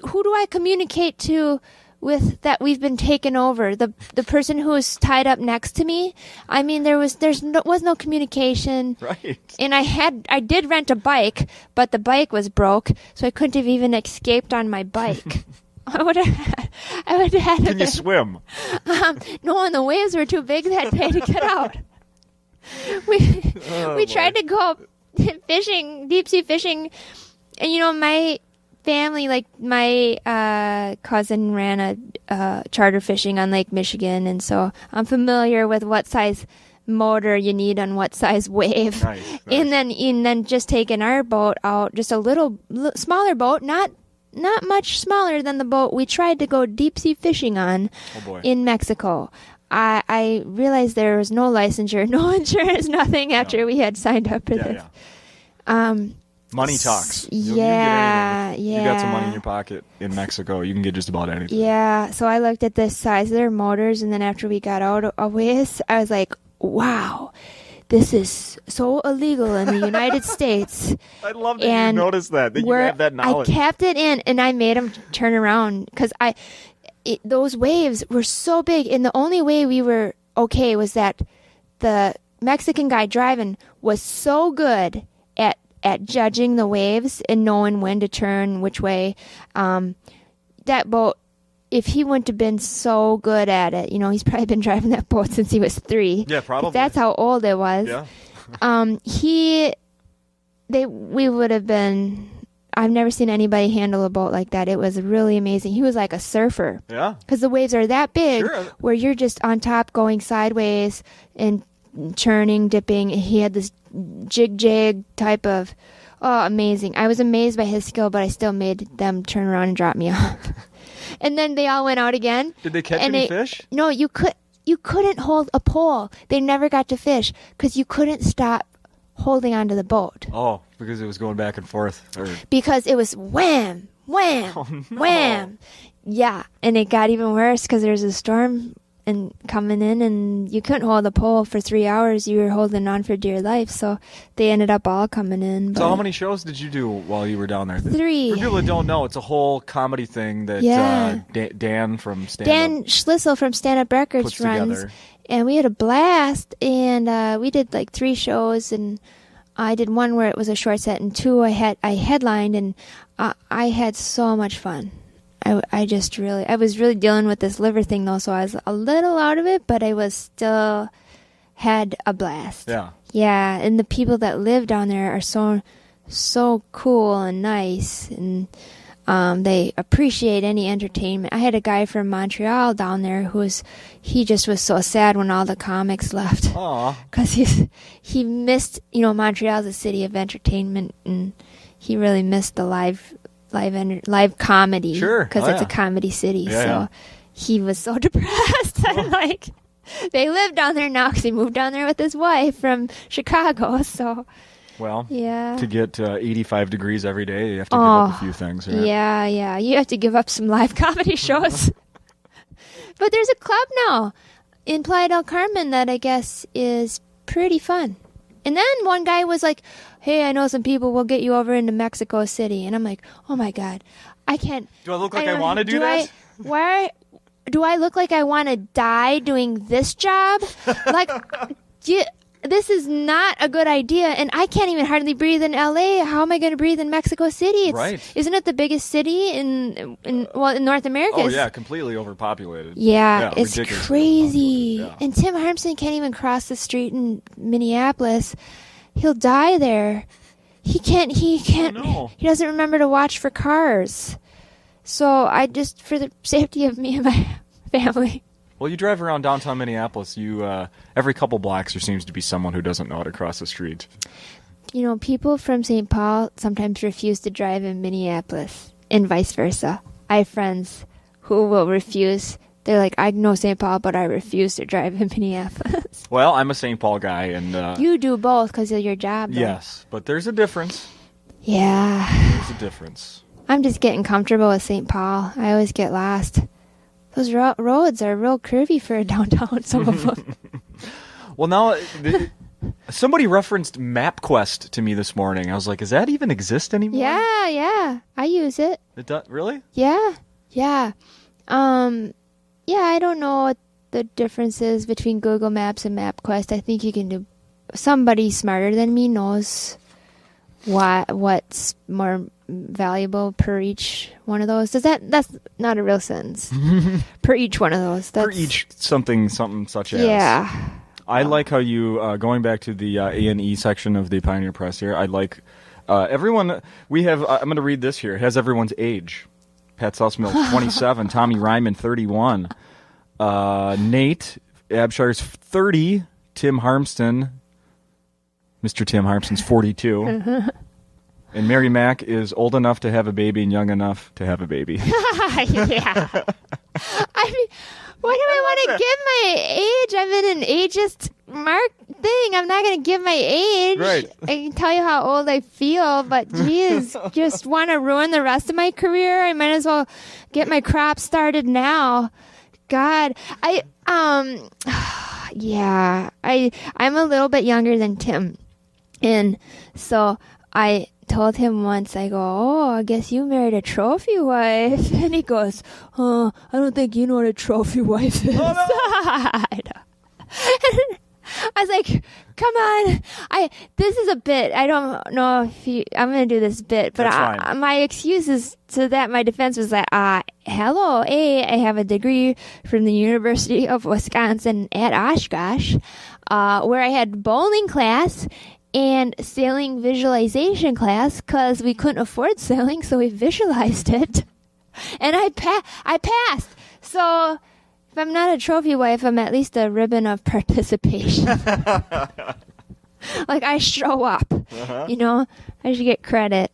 who do I communicate to? With that we've been taken over, the person who was tied up next to me. I mean, there was no communication. Right. And I did rent a bike, but the bike was broke, so I couldn't have even escaped on my bike. I would have had. Can you swim? No, and the waves were too big that day to get out. We tried to go fishing, deep sea fishing, and my family, like my cousin ran a charter fishing on Lake Michigan, and so I'm familiar with what size motor you need on what size wave. Nice. And then just taking our boat out, just a little smaller boat, not much smaller than the boat we tried to go deep sea fishing on in Mexico. I realized there was no licensure, no insurance, nothing after we had signed up for this. Yeah. Money talks. You got some money in your pocket in Mexico, you can get just about anything. Yeah, so I looked at the size of their motors, and then after we got out a ways, I was like, wow, this is so illegal in the United States. I love that you noticed that you have that knowledge. I kept it in, and I made them turn around, because those waves were so big, and the only way we were okay was that the Mexican guy driving was so good at judging the waves and knowing when to turn, which way. That boat, if he wouldn't have been so good at it, he's probably been driving that boat since he was 3. Yeah, probably. That's how old it was. Yeah. We would have been. I've never seen anybody handle a boat like that. It was really amazing. He was like a surfer. Yeah. Because the waves are that big, Sure. where you're just on top going sideways and churning, dipping. He had this jig type of, amazing. I was amazed by his skill, but I still made them turn around and drop me off. And then they all went out again. Did they catch any fish? No, you couldn't hold a pole. They never got to fish because you couldn't stop holding onto the boat. Oh, because it was going back and forth. Because it was wham, wham, wham. Yeah, and it got even worse because there's a storm and coming in, and you couldn't hold the pole for 3 hours. You were holding on for dear life, so they ended up all coming in. So how many shows did you do while you were down there? 3. For people that don't know, it's a whole comedy thing that Dan from Stand Dan Schlissel from Stand Up Records runs. Together. And we had a blast, and we did like 3 shows, and I did one where it was a short set, and 2 I headlined, and I had so much fun. I was really dealing with this liver thing though, so I was a little out of it, but I was still had a blast. Yeah. Yeah, and the people that live down there are so cool and nice, and they appreciate any entertainment. I had a guy from Montreal down there he just was so sad when all the comics left. Aww. Because he missed, Montreal's a city of entertainment, and he really missed the live comedy. Sure. Because it's a comedy city. He was so depressed. I'm like, they live down there now because he moved down there with his wife from Chicago. So Well, Yeah. to get 85 degrees every day, you have to give up a few things, right? Yeah. You have to give up some live comedy shows. But there's a club now in Playa del Carmen that I guess is pretty fun. And then one guy was like, hey, I know some people, we'll get you over into Mexico City. And I'm like, oh my God, I can't. Do I look like I want to do that? Why do I look like I want to die doing this job? Like, this is not a good idea. And I can't even hardly breathe in LA. How am I going to breathe in Mexico City? Right. Isn't it the biggest city in North America? Oh, yeah, completely overpopulated. Yeah, it's ridiculously crazy. overpopulated, yeah. And Tim Harmson can't even cross the street in Minneapolis. He'll die there. He can't. Oh, no. He doesn't remember to watch for cars. So I just, for the safety of me and my family. Well, you drive around downtown Minneapolis, every couple blocks there seems to be someone who doesn't know how to cross the street. You know, people from St. Paul sometimes refuse to drive in Minneapolis and vice versa. I have friends who will refuse. They're like, I know St. Paul, but I refuse to drive in Minneapolis. Well, I'm a St. Paul guy, and you do both because of your job, though. yes, but there's a difference. Yeah. There's a difference. I'm just getting comfortable with St. Paul. I always get lost. Those roads are real curvy for a downtown, some of them. Well, now, somebody referenced MapQuest to me this morning. I was like, does that even exist anymore? Yeah. I use it. It does, really? Yeah. Yeah, I don't know what the difference is between Google Maps and MapQuest. I think you can do... Somebody smarter than me knows what's more valuable per each one of those. That's not a real sentence. Per each one of those. For each something such as. Yeah. I like how you, going back to the A&E section of the Pioneer Press here, I like everyone, we have, I'm going to read this here. It has everyone's age. Pat Sussmilk, 27. Tommy Ryman, 31. Nate Abshire's 30. Tim Harmston, Mr. Tim Harmston's 42. And Mary Mack is old enough to have a baby and young enough to have a baby. Yeah. I mean, why do I want to give my age? I'm in an ageist mark thing. I'm not going to give my age. Right. I can tell you how old I feel, but geez, just want to ruin the rest of my career. I might as well get my crop started now. God, I'm a little bit younger than Tim. And so I told him once, I go, oh, I guess you married a trophy wife. And he goes, I don't think you know what a trophy wife is. Oh, no. I was like, come on. This is a bit. I don't know if I'm going to do this bit, but my excuse is to that. My defense was that, hello, I have a degree from the University of Wisconsin at Oshkosh, where I had bowling class and sailing visualization class because we couldn't afford sailing, so we visualized it. And I passed. So if I'm not a trophy wife, I'm at least a ribbon of participation. Like, I show up. You know? I should get credit.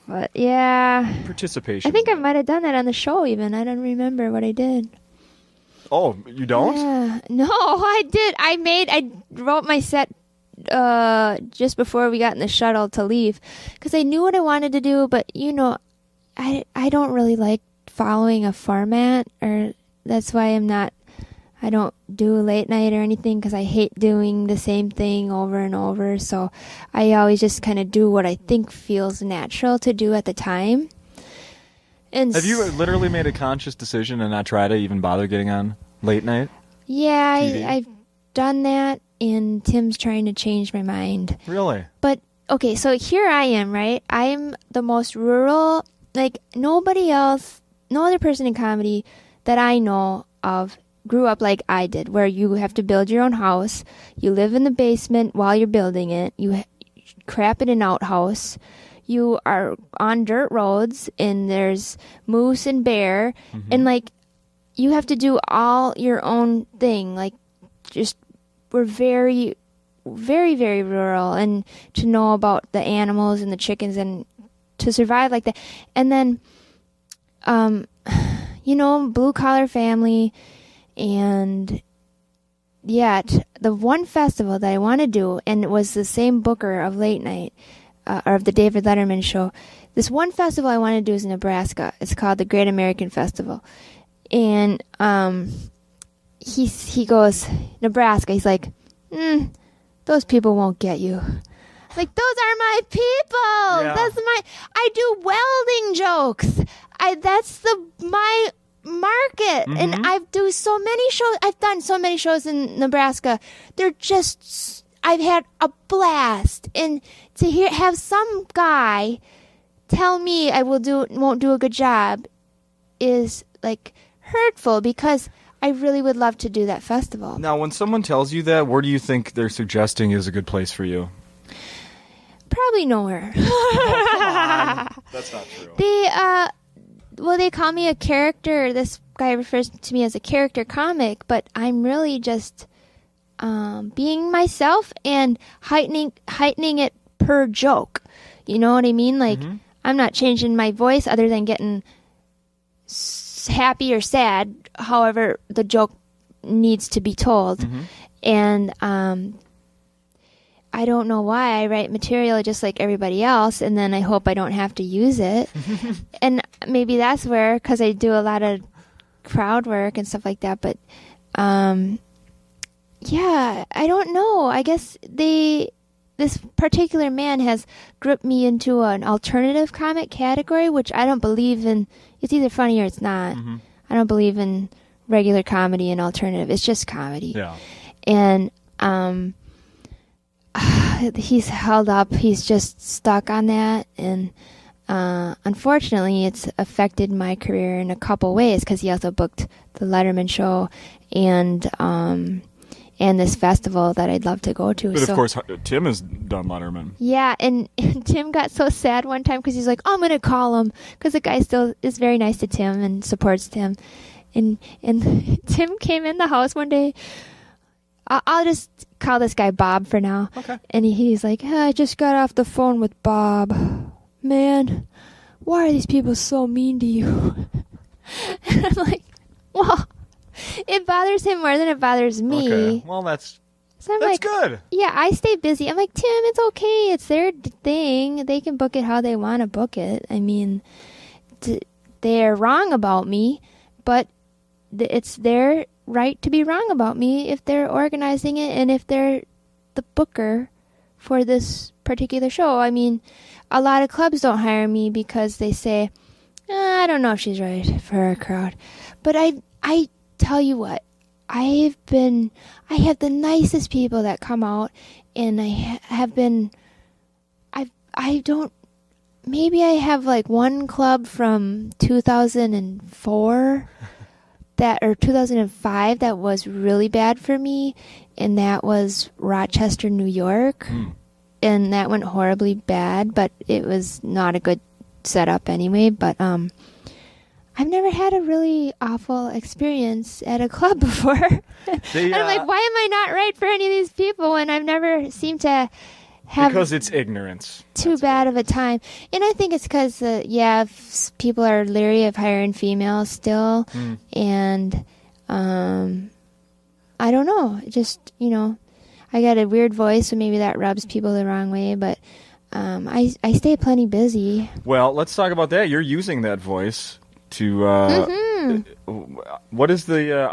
But, yeah. Participation. I think I might have done that on the show, even. I don't remember what I did. Oh, you don't? Yeah. No, I did. I wrote my set just before we got in the shuttle to leave, because I knew what I wanted to do, but I don't really like following a format, or that's why I don't do late night or anything, because I hate doing the same thing over and over. So I always just kind of do what I think feels natural to do at the time. And have you literally made a conscious decision and not try to even bother getting on late night? Yeah, I've done that. And Tim's trying to change my mind. Really? But, okay, so here I am, right? I'm the most rural, like, nobody else, no other person in comedy that I know of grew up like I did, where you have to build your own house, you live in the basement while you're building it, you crap in an outhouse, you are on dirt roads, and there's moose and bear, and, like, you have to do all your own thing, like, just... We're very, very, very rural, and to know about the animals and the chickens and to survive like that. And then, blue collar family, and yet. The one festival that I want to do, and it was the same booker of Late Night, or of the David Letterman show. This one festival I want to do is in Nebraska. It's called the Great American Festival. And he goes, Nebraska. He's like, those people won't get you. Like, those are my people. Yeah. I do welding jokes. That's my market. Mm-hmm. And I've done so many shows in Nebraska. I've had a blast. And to have some guy tell me I won't do a good job is like hurtful, because I really would love to do that festival. Now, when someone tells you that, where do you think they're suggesting is a good place for you? Probably nowhere. Oh, come on. That's not true. They call me a character. This guy refers to me as a character comic, but I'm really just being myself and heightening it per joke. You know what I mean? Like, I'm not changing my voice other than getting happy or sad, however the joke needs to be told. And I don't know why I write material just like everybody else, and then I hope I don't have to use it. And maybe that's where, because I do a lot of crowd work and stuff like that, but yeah, I don't know. I guess this particular man has grouped me into an alternative comic category, which I don't believe in. It's either funny or it's not. I don't believe in regular comedy and alternative. It's just comedy. Yeah. And he's held up. He's just stuck on that. And unfortunately, it's affected my career in a couple ways, because he also booked the Letterman show and this festival that I'd love to go to. But of course, Tim has done Letterman. Yeah, and Tim got so sad one time because he's like, I'm going to call him, because the guy still is very nice to Tim and supports Tim. And Tim came in the house one day. I'll just call this guy Bob for now. Okay. And he's like, I just got off the phone with Bob. Man, why are these people so mean to you? And I'm like, well, it bothers him more than it bothers me. Okay. Well, that's good. Yeah, I stay busy. I'm like, Tim, it's okay. It's their thing. They can book it how they want to book it. I mean, they're wrong about me, but it's their right to be wrong about me if they're organizing it and if they're the booker for this particular show. I mean, a lot of clubs don't hire me because they say, I don't know if she's right for our crowd. But I tell you what, I have the nicest people that come out, and maybe I have like one club from 2004 or 2005 that was really bad for me, and that was Rochester, New York. And that went horribly bad, but it was not a good setup anyway. But I've never had a really awful experience at a club before. And I'm like, why am I not right for any of these people? And I've never seemed to have... Because it's ignorance. Too bad of a time. And I think it's because, people are leery of hiring females still. And I don't know. Just, I got a weird voice, so maybe that rubs people the wrong way. But I stay plenty busy. Well, let's talk about that. You're using that voice to what is the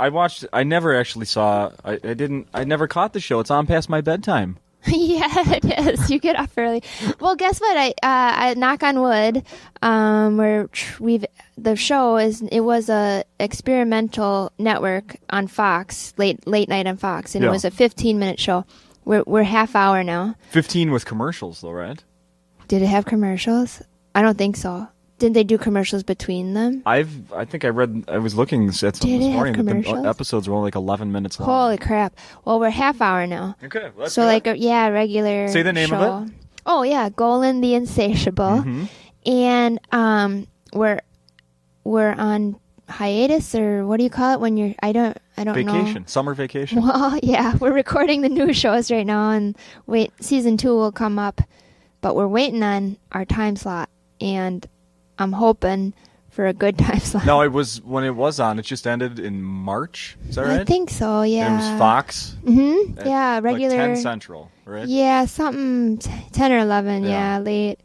I never actually saw I never caught the show. It's on past my bedtime. Yeah, it is. You get up early. Well, guess what? I knock on wood. The show was a experimental network on Fox, late night on Fox, and It was a 15-minute show. We're half hour now. 15 with commercials, though, right? Did it have commercials? I don't think so. Did they do commercials between them? I think I was looking at something this morning that the episodes were only like 11 minutes long. Weholy crap. Well, we're half hour now. Okay, let's go. Regular Say the name show. of it. Oh, yeah, Golan the Insatiable. And we're on hiatus, or what do you call it when you're I don't vacation. know. Summer vacation. Well, yeah, we're recording the new shows right now, and season 2 will come up, but we're waiting on our time slot, and I'm hoping for a good time slot. No, it was when it was on. It just ended in March. Is that right? I think so. Yeah. And it was Fox. Mm-hmm. Yeah, regular. Like 10 Central, right? Yeah, something 10 or 11. Yeah, late.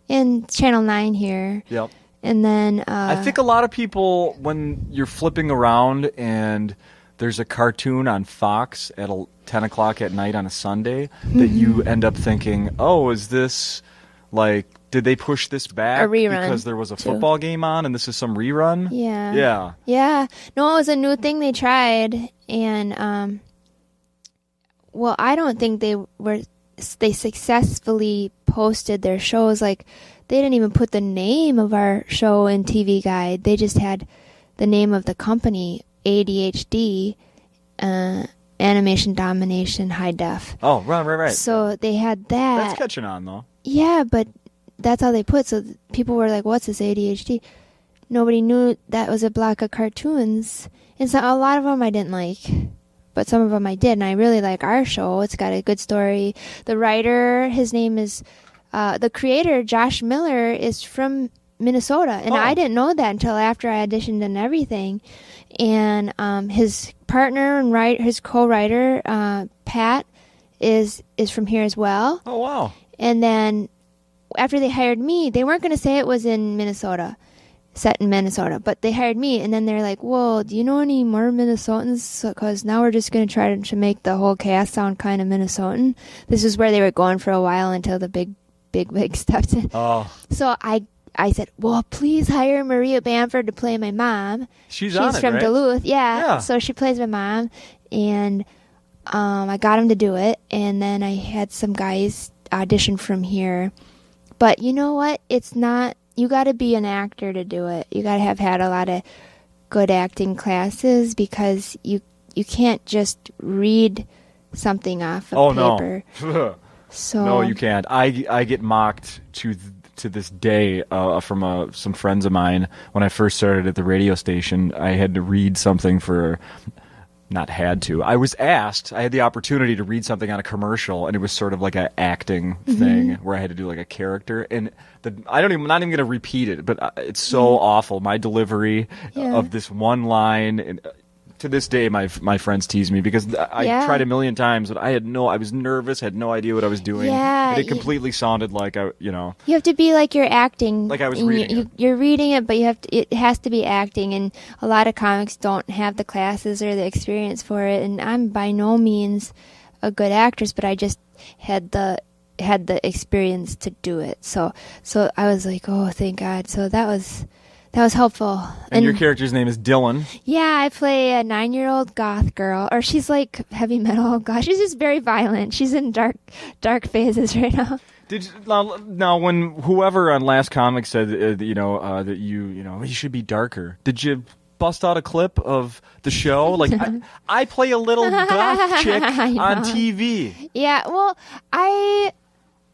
In Channel 9 here. Yep. And then I think a lot of people, when you're flipping around and there's a cartoon on Fox at 10 o'clock at night on a Sunday, that you end up thinking, oh, is this like, did they push this back a rerun because there was a football game on and this is some rerun? Yeah. Yeah. Yeah. No, it was a new thing they tried. And, well, I don't think they successfully posted their shows. Like, they didn't even put the name of our show in TV Guide. They just had the name of the company, ADHD, Animation Domination High Def. Oh, right. So they had that. That's catching on, though. Yeah, but that's all they put. So people were like, what's this ADHD? Nobody knew that was a block of cartoons. And so a lot of them I didn't like, but some of them I did. And I really like our show. It's got a good story. The writer, his name is, the creator, Josh Miller, is from Minnesota. And I didn't know that until after I auditioned and everything. And his partner and his co-writer, Pat, is from here as well. Oh, wow. And then after they hired me, they weren't going to say it was in Minnesota, set in Minnesota, but they hired me. And then they're like, well, do you know any more Minnesotans? Because now we're just going to try to make the whole cast sound kind of Minnesotan. This is where they were going for a while until the big stepped in. Oh. So I said, well, please hire Maria Bamford to play my mom. She's on it, from right? Duluth. Yeah. So she plays my mom. And I got him to do it. And then I had some guys audition from here. But you know what? It's not, you got to be an actor to do it. You got to have had a lot of good acting classes because you can't just read something off of paper. No. So no, you can't. I get mocked to this day from some friends of mine. When I first started at the radio station, I had to read something for... Not had to. I was asked. I had the opportunity to read something on a commercial, and it was sort of like an acting thing where I had to do like a character. And I'm not even going to repeat it, but it's so awful. My delivery of this one line, and to this day, my friends tease me because I tried a million times, but I was nervous, had no idea what I was doing. Yeah, and it completely sounded like you have to be like you're acting. Like I was reading it. You're reading it, but it has to be acting, and a lot of comics don't have the classes or the experience for it. And I'm by no means a good actress, but I just had the experience to do it. So I was like, oh, thank God. So that was helpful. And your character's name is Dylan. Yeah, I play a 9-year-old goth girl, or she's like heavy metal. Gosh, she's just very violent. She's in dark phases right now. Now, when whoever on Last Comic said that you should be darker, did you bust out a clip of the show? Like I play a little goth chick on TV. Yeah, well,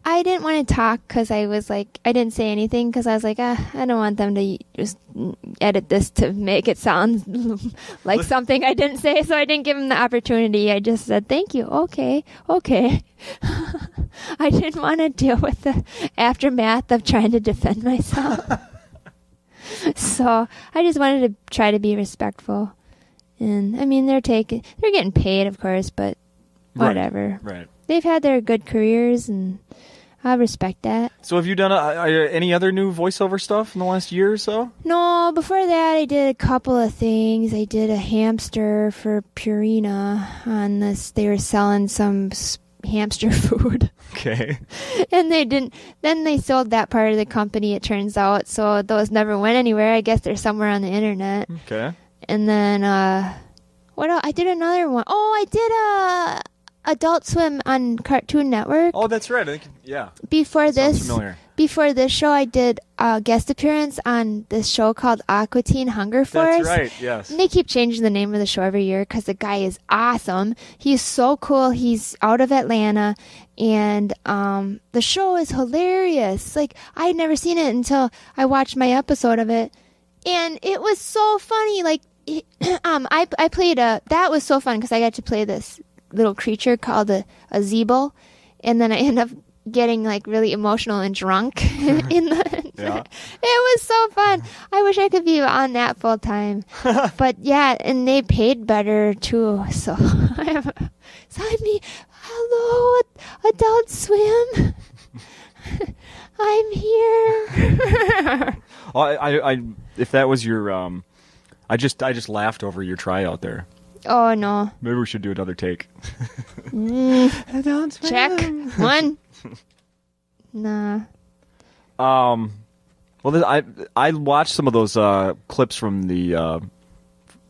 I didn't want to talk because I was like, I didn't say anything because I was like, I don't want them to just edit this to make it sound like something I didn't say. So I didn't give them the opportunity. I just said, thank you. Okay. I didn't want to deal with the aftermath of trying to defend myself. So I just wanted to try to be respectful. And I mean, they're getting paid, of course, but whatever. Right. They've had their good careers, and I respect that. So have you done any other new voiceover stuff in the last year or so? No, before that I did a couple of things. I did a hamster for Purina on this. They were selling some hamster food. Okay. And then they sold that part of the company, it turns out. So those never went anywhere. I guess they're somewhere on the internet. Okay. And then, what else? I did another one. Oh, I did Adult Swim on Cartoon Network. Oh, that's right. I think, yeah. Before this show, I did a guest appearance on this show called Aqua Teen Hunger Force. That's right, yes. And they keep changing the name of the show every year because the guy is awesome. He's so cool. He's out of Atlanta, and the show is hilarious. Like, I had never seen it until I watched my episode of it, and it was so funny. Like, I played that was so fun because I got to play this little creature called a zeeble, and then I ended up getting like really emotional and drunk in the. Yeah. It was so fun. I wish I could be on that full time, but yeah, and they paid better too. So sign me. Hello, Adult Swim. I'm here. I if that was your I just laughed over your tryout there. Oh no. Maybe we should do another take. Check 1. Nah. Well, I watched some of those clips from the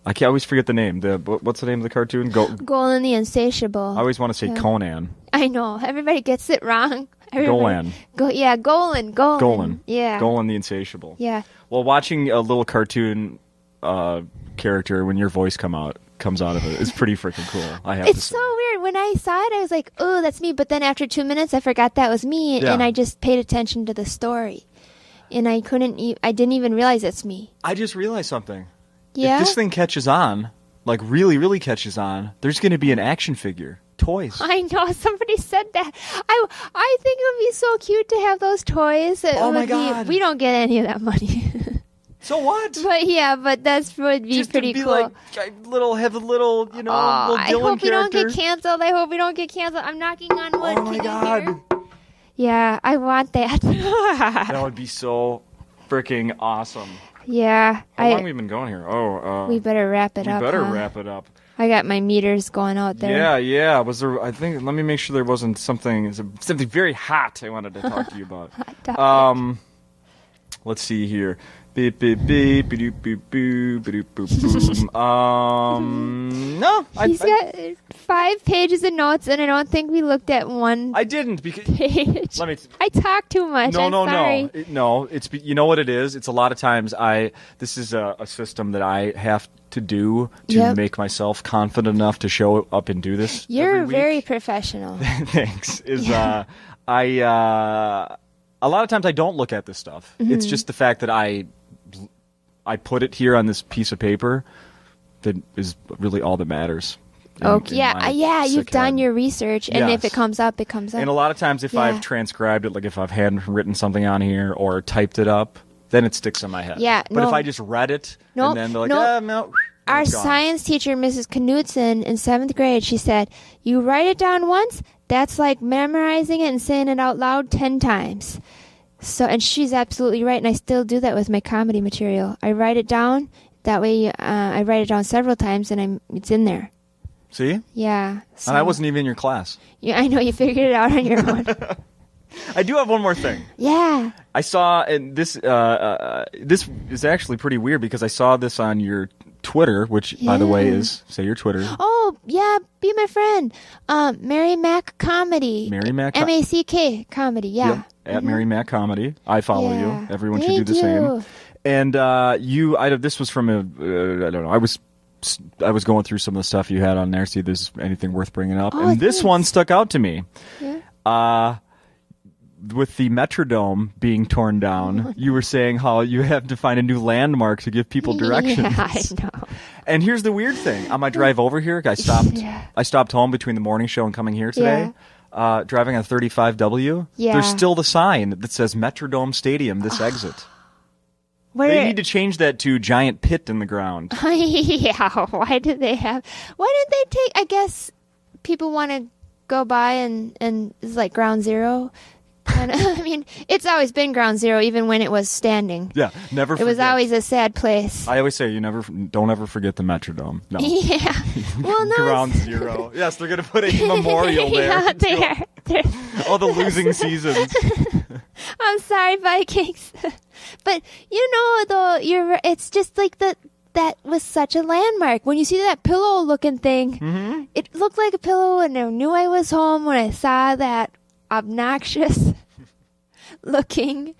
I can't always forget the name. What's the name of the cartoon? Golan the Insatiable. I always want to say Conan. I know. Everybody gets it wrong. Golan. Golan. Golan. Yeah. Golan the Insatiable. Yeah. Well, watching a little cartoon character when your voice comes out of it is pretty freaking cool. I have to say. It's so weird. When I saw it, I was like, "Oh, that's me." But then after 2 minutes, I forgot that was me, and I just paid attention to the story, and I didn't even realize it's me. I just realized something. Yeah. If this thing catches on, like really, really catches on, there's going to be an action figure. Toys. I know, somebody said that. I think it would be so cute to have those toys. Oh my God. We don't get any of that money. So what? But that would be just pretty to be cool. Like, have a little, little Dylan I hope we don't character. get canceled. I hope we don't get canceled. I'm knocking on wood. Oh my Can you God. hear? Yeah, I want that. That would be so freaking awesome. Yeah. How long have we been going here? We better wrap it up. Wrap it up. I got my meters going out there. Yeah. Was there? I think. Let me make sure there wasn't something very hot I wanted to talk to you about. Let's see here. Beep beep beep beep beep beep beep boop boom. No, He's got 5 pages of notes, and I don't think we looked at one. I didn't because page. let me. I talk too much. I'm sorry. No. It's you know what it is. It's a lot of times this is a system that I have to do to make myself confident enough to show up and do this. You're very professional. Thanks. A lot of times I don't look at this stuff. Mm-hmm. It's just the fact that I put it here on this piece of paper that is really all that matters. You've done your research, and if it comes up, it comes up. And a lot of times if I've transcribed it, like if I've handwritten something on here or typed it up, then it sticks in my head. Yeah, but if I just read it, and then they're like, no. Our science teacher, Mrs. Knudsen, in 7th grade, she said, you write it down once, that's like memorizing it and saying it out loud 10 times. So, and she's absolutely right, and I still do that with my comedy material. I write it down. That way, I write it down several times, and it's in there. See? Yeah. So. And I wasn't even in your class. Yeah, I know. You figured it out on your own. I do have one more thing. Yeah. I saw, and this is actually pretty weird because I saw this on your Twitter, which, by the way, is, say your Twitter. Oh, yeah, be my friend. Mary Mack Comedy. Mary Mack. M-A-C-K Comedy, yeah. Yep. At Mary Mack Comedy. I follow you. Everyone should do the same. And this was from I don't know, I was going through some of the stuff you had on there, see if there's anything worth bringing up. And this one stuck out to me. Yeah. With the Metrodome being torn down, you were saying how you have to find a new landmark to give people directions. Yeah, I know. And here's the weird thing. On my drive over here, I stopped home between the morning show and coming here today. Yeah. Driving on 35W. Yeah. There's still the sign that says Metrodome Stadium, this exit. They need to change that to giant pit in the ground. Yeah, why did they take, I guess people want to go by and it's like ground zero. I mean, it's always been ground zero, even when it was standing. Yeah, never forget. It was always a sad place. I always say, don't ever forget the Metrodome. No. Yeah. Well, no. Ground zero. Yes, they're going to put a memorial there. Yeah, there. All the losing seasons. I'm sorry, Vikings. But, though, it's just like that was such a landmark. When you see that pillow-looking thing, it looked like a pillow, and I knew I was home when I saw that obnoxious looking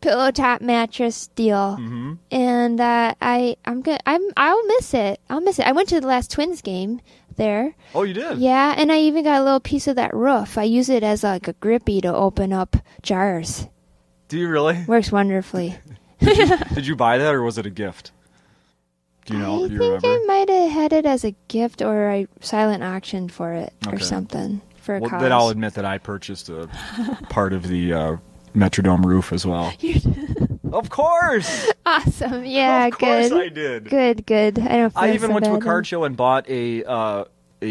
pillow top mattress deal. And I'll miss it. I went to the last Twins game there. Oh, you did? Yeah, and I even got a little piece of that roof. I use it as like a grippy to open up jars. Do you really? Works wonderfully. Did you buy that or was it a gift? Do you know? I think I might have had it as a gift or I silent auctioned for it or something. for Well, cars. then I'll admit that I purchased a part of the Metrodome roof as well. Of course. Awesome. Yeah, Of course good. I did. Good. I don't feel I even so went to a bad card then. show and bought a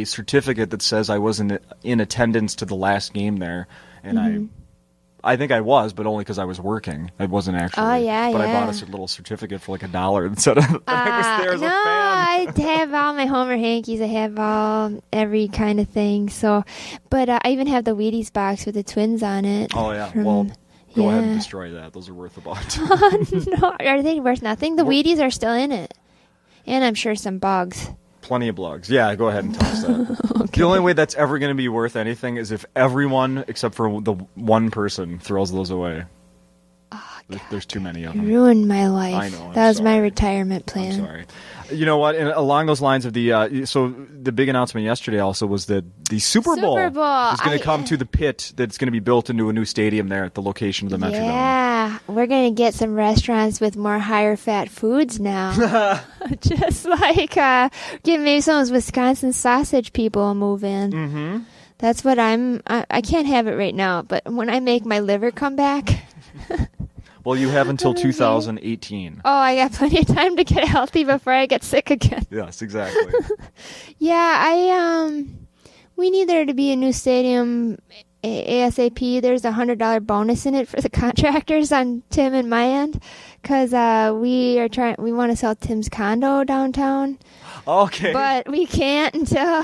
certificate that says I was in attendance to the last game there, and I think I was, but only because I was working. I wasn't actually. Oh, yeah, But I yeah. bought a little certificate for like $1 and said that I was there as no, a fan. I have all my Homer hankies. I have every kind of thing. So, but I even have the Wheaties box with the twins on it. Oh yeah. from- Well, go ahead and yeah. destroy that. Those are worth a bunch. No, are they worth nothing? The Wheaties are still in it, and I'm sure some bugs. Plenty of blogs. Yeah, go ahead and toss that. The only way that's ever going to be worth anything is if everyone except for the one person throws those away. There's too many of them. Ruined my life. I know, I'm that was my sorry. retirement plan. I'm sorry. You know what? And along those lines of so the big announcement yesterday also was that the Super Bowl Super Bowl. is going to come to the pit that's going to be built into a new stadium there at the location of the Metrodome. Yeah, we're gonna get some restaurants with more higher fat foods now. Just like get maybe some of those Wisconsin sausage people will move in. Mm-hmm. That's what I can't have it right now, but when I make my liver come back. Well, you have until 2018. Oh, I got plenty of time to get healthy before I get sick again. Yes, exactly. Yeah, we need there to be a new stadium ASAP. There's $100 bonus in it for the contractors on Tim and my end, because we want to sell Tim's condo downtown, Okay. but we can't until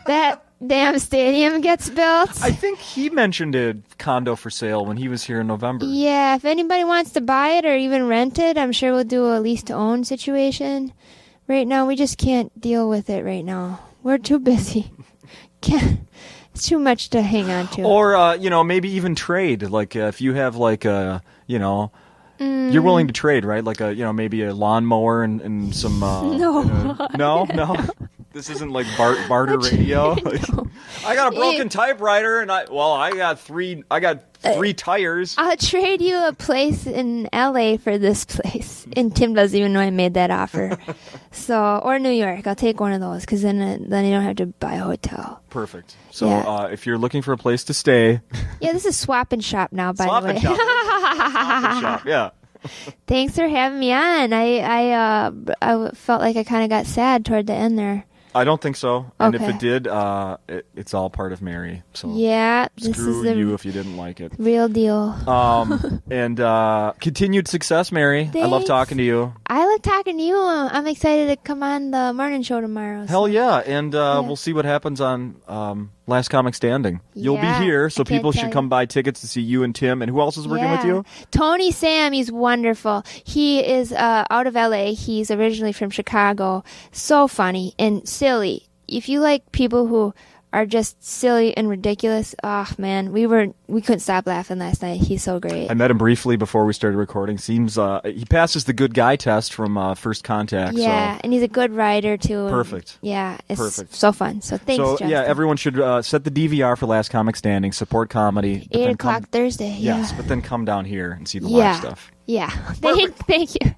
that damn stadium gets built. I think he mentioned a condo for sale when he was here in November. Yeah, if anybody wants to buy it or even rent it, I'm sure we'll do a lease to own situation. Right now, we just can't deal with it right now. We're too busy. It's too much to hang on to. Or, maybe even trade. Like, if you have, like, you're willing to trade, right? Like, maybe a lawnmower and some... No. No? This isn't like barter radio. I got a broken typewriter, and I got three tires. I'll trade you a place in LA for this place. And Tim doesn't even know I made that offer. Or New York. I'll take one of those, because then you don't have to buy a hotel. Perfect. So Yeah. if you're looking for a place to stay, Yeah, this is Swap and Shop now, by Swap the way. and Shop. Swap and Shop. Yeah. Thanks for having me on. I felt like I kind of got sad toward the end there. I don't think so. And if Okay. it did, it's all part of Mary. So Yeah, this screw is the you if you didn't like it. real deal. And continued success, Mary. I love Thanks. talking to you. I like talking to you. I'm excited to come on the morning show tomorrow. Hell so- yeah. And we'll see what happens on Last Comic Standing. You'll Yeah, be here, so I can't people tell should you. come buy tickets to see you and Tim. And who else is working with Yeah. you? Tony Sam, he's wonderful. He is out of LA. He's originally from Chicago. So funny and silly. If you like people who are just silly and ridiculous, oh man, we couldn't stop laughing last night. He's so great. I met him briefly before we started recording. Seems he passes the good guy test from First Contact. Yeah, and he's a good writer too. Perfect. Yeah, it's Perfect. so fun. So thanks, So Justin. yeah, everyone should set the DVR for Last Comic Standing. Support comedy. but 8 then o'clock come- Thursday. Yeah. Yes, but then come down here and see the Yeah. live stuff. Yeah. Thank you.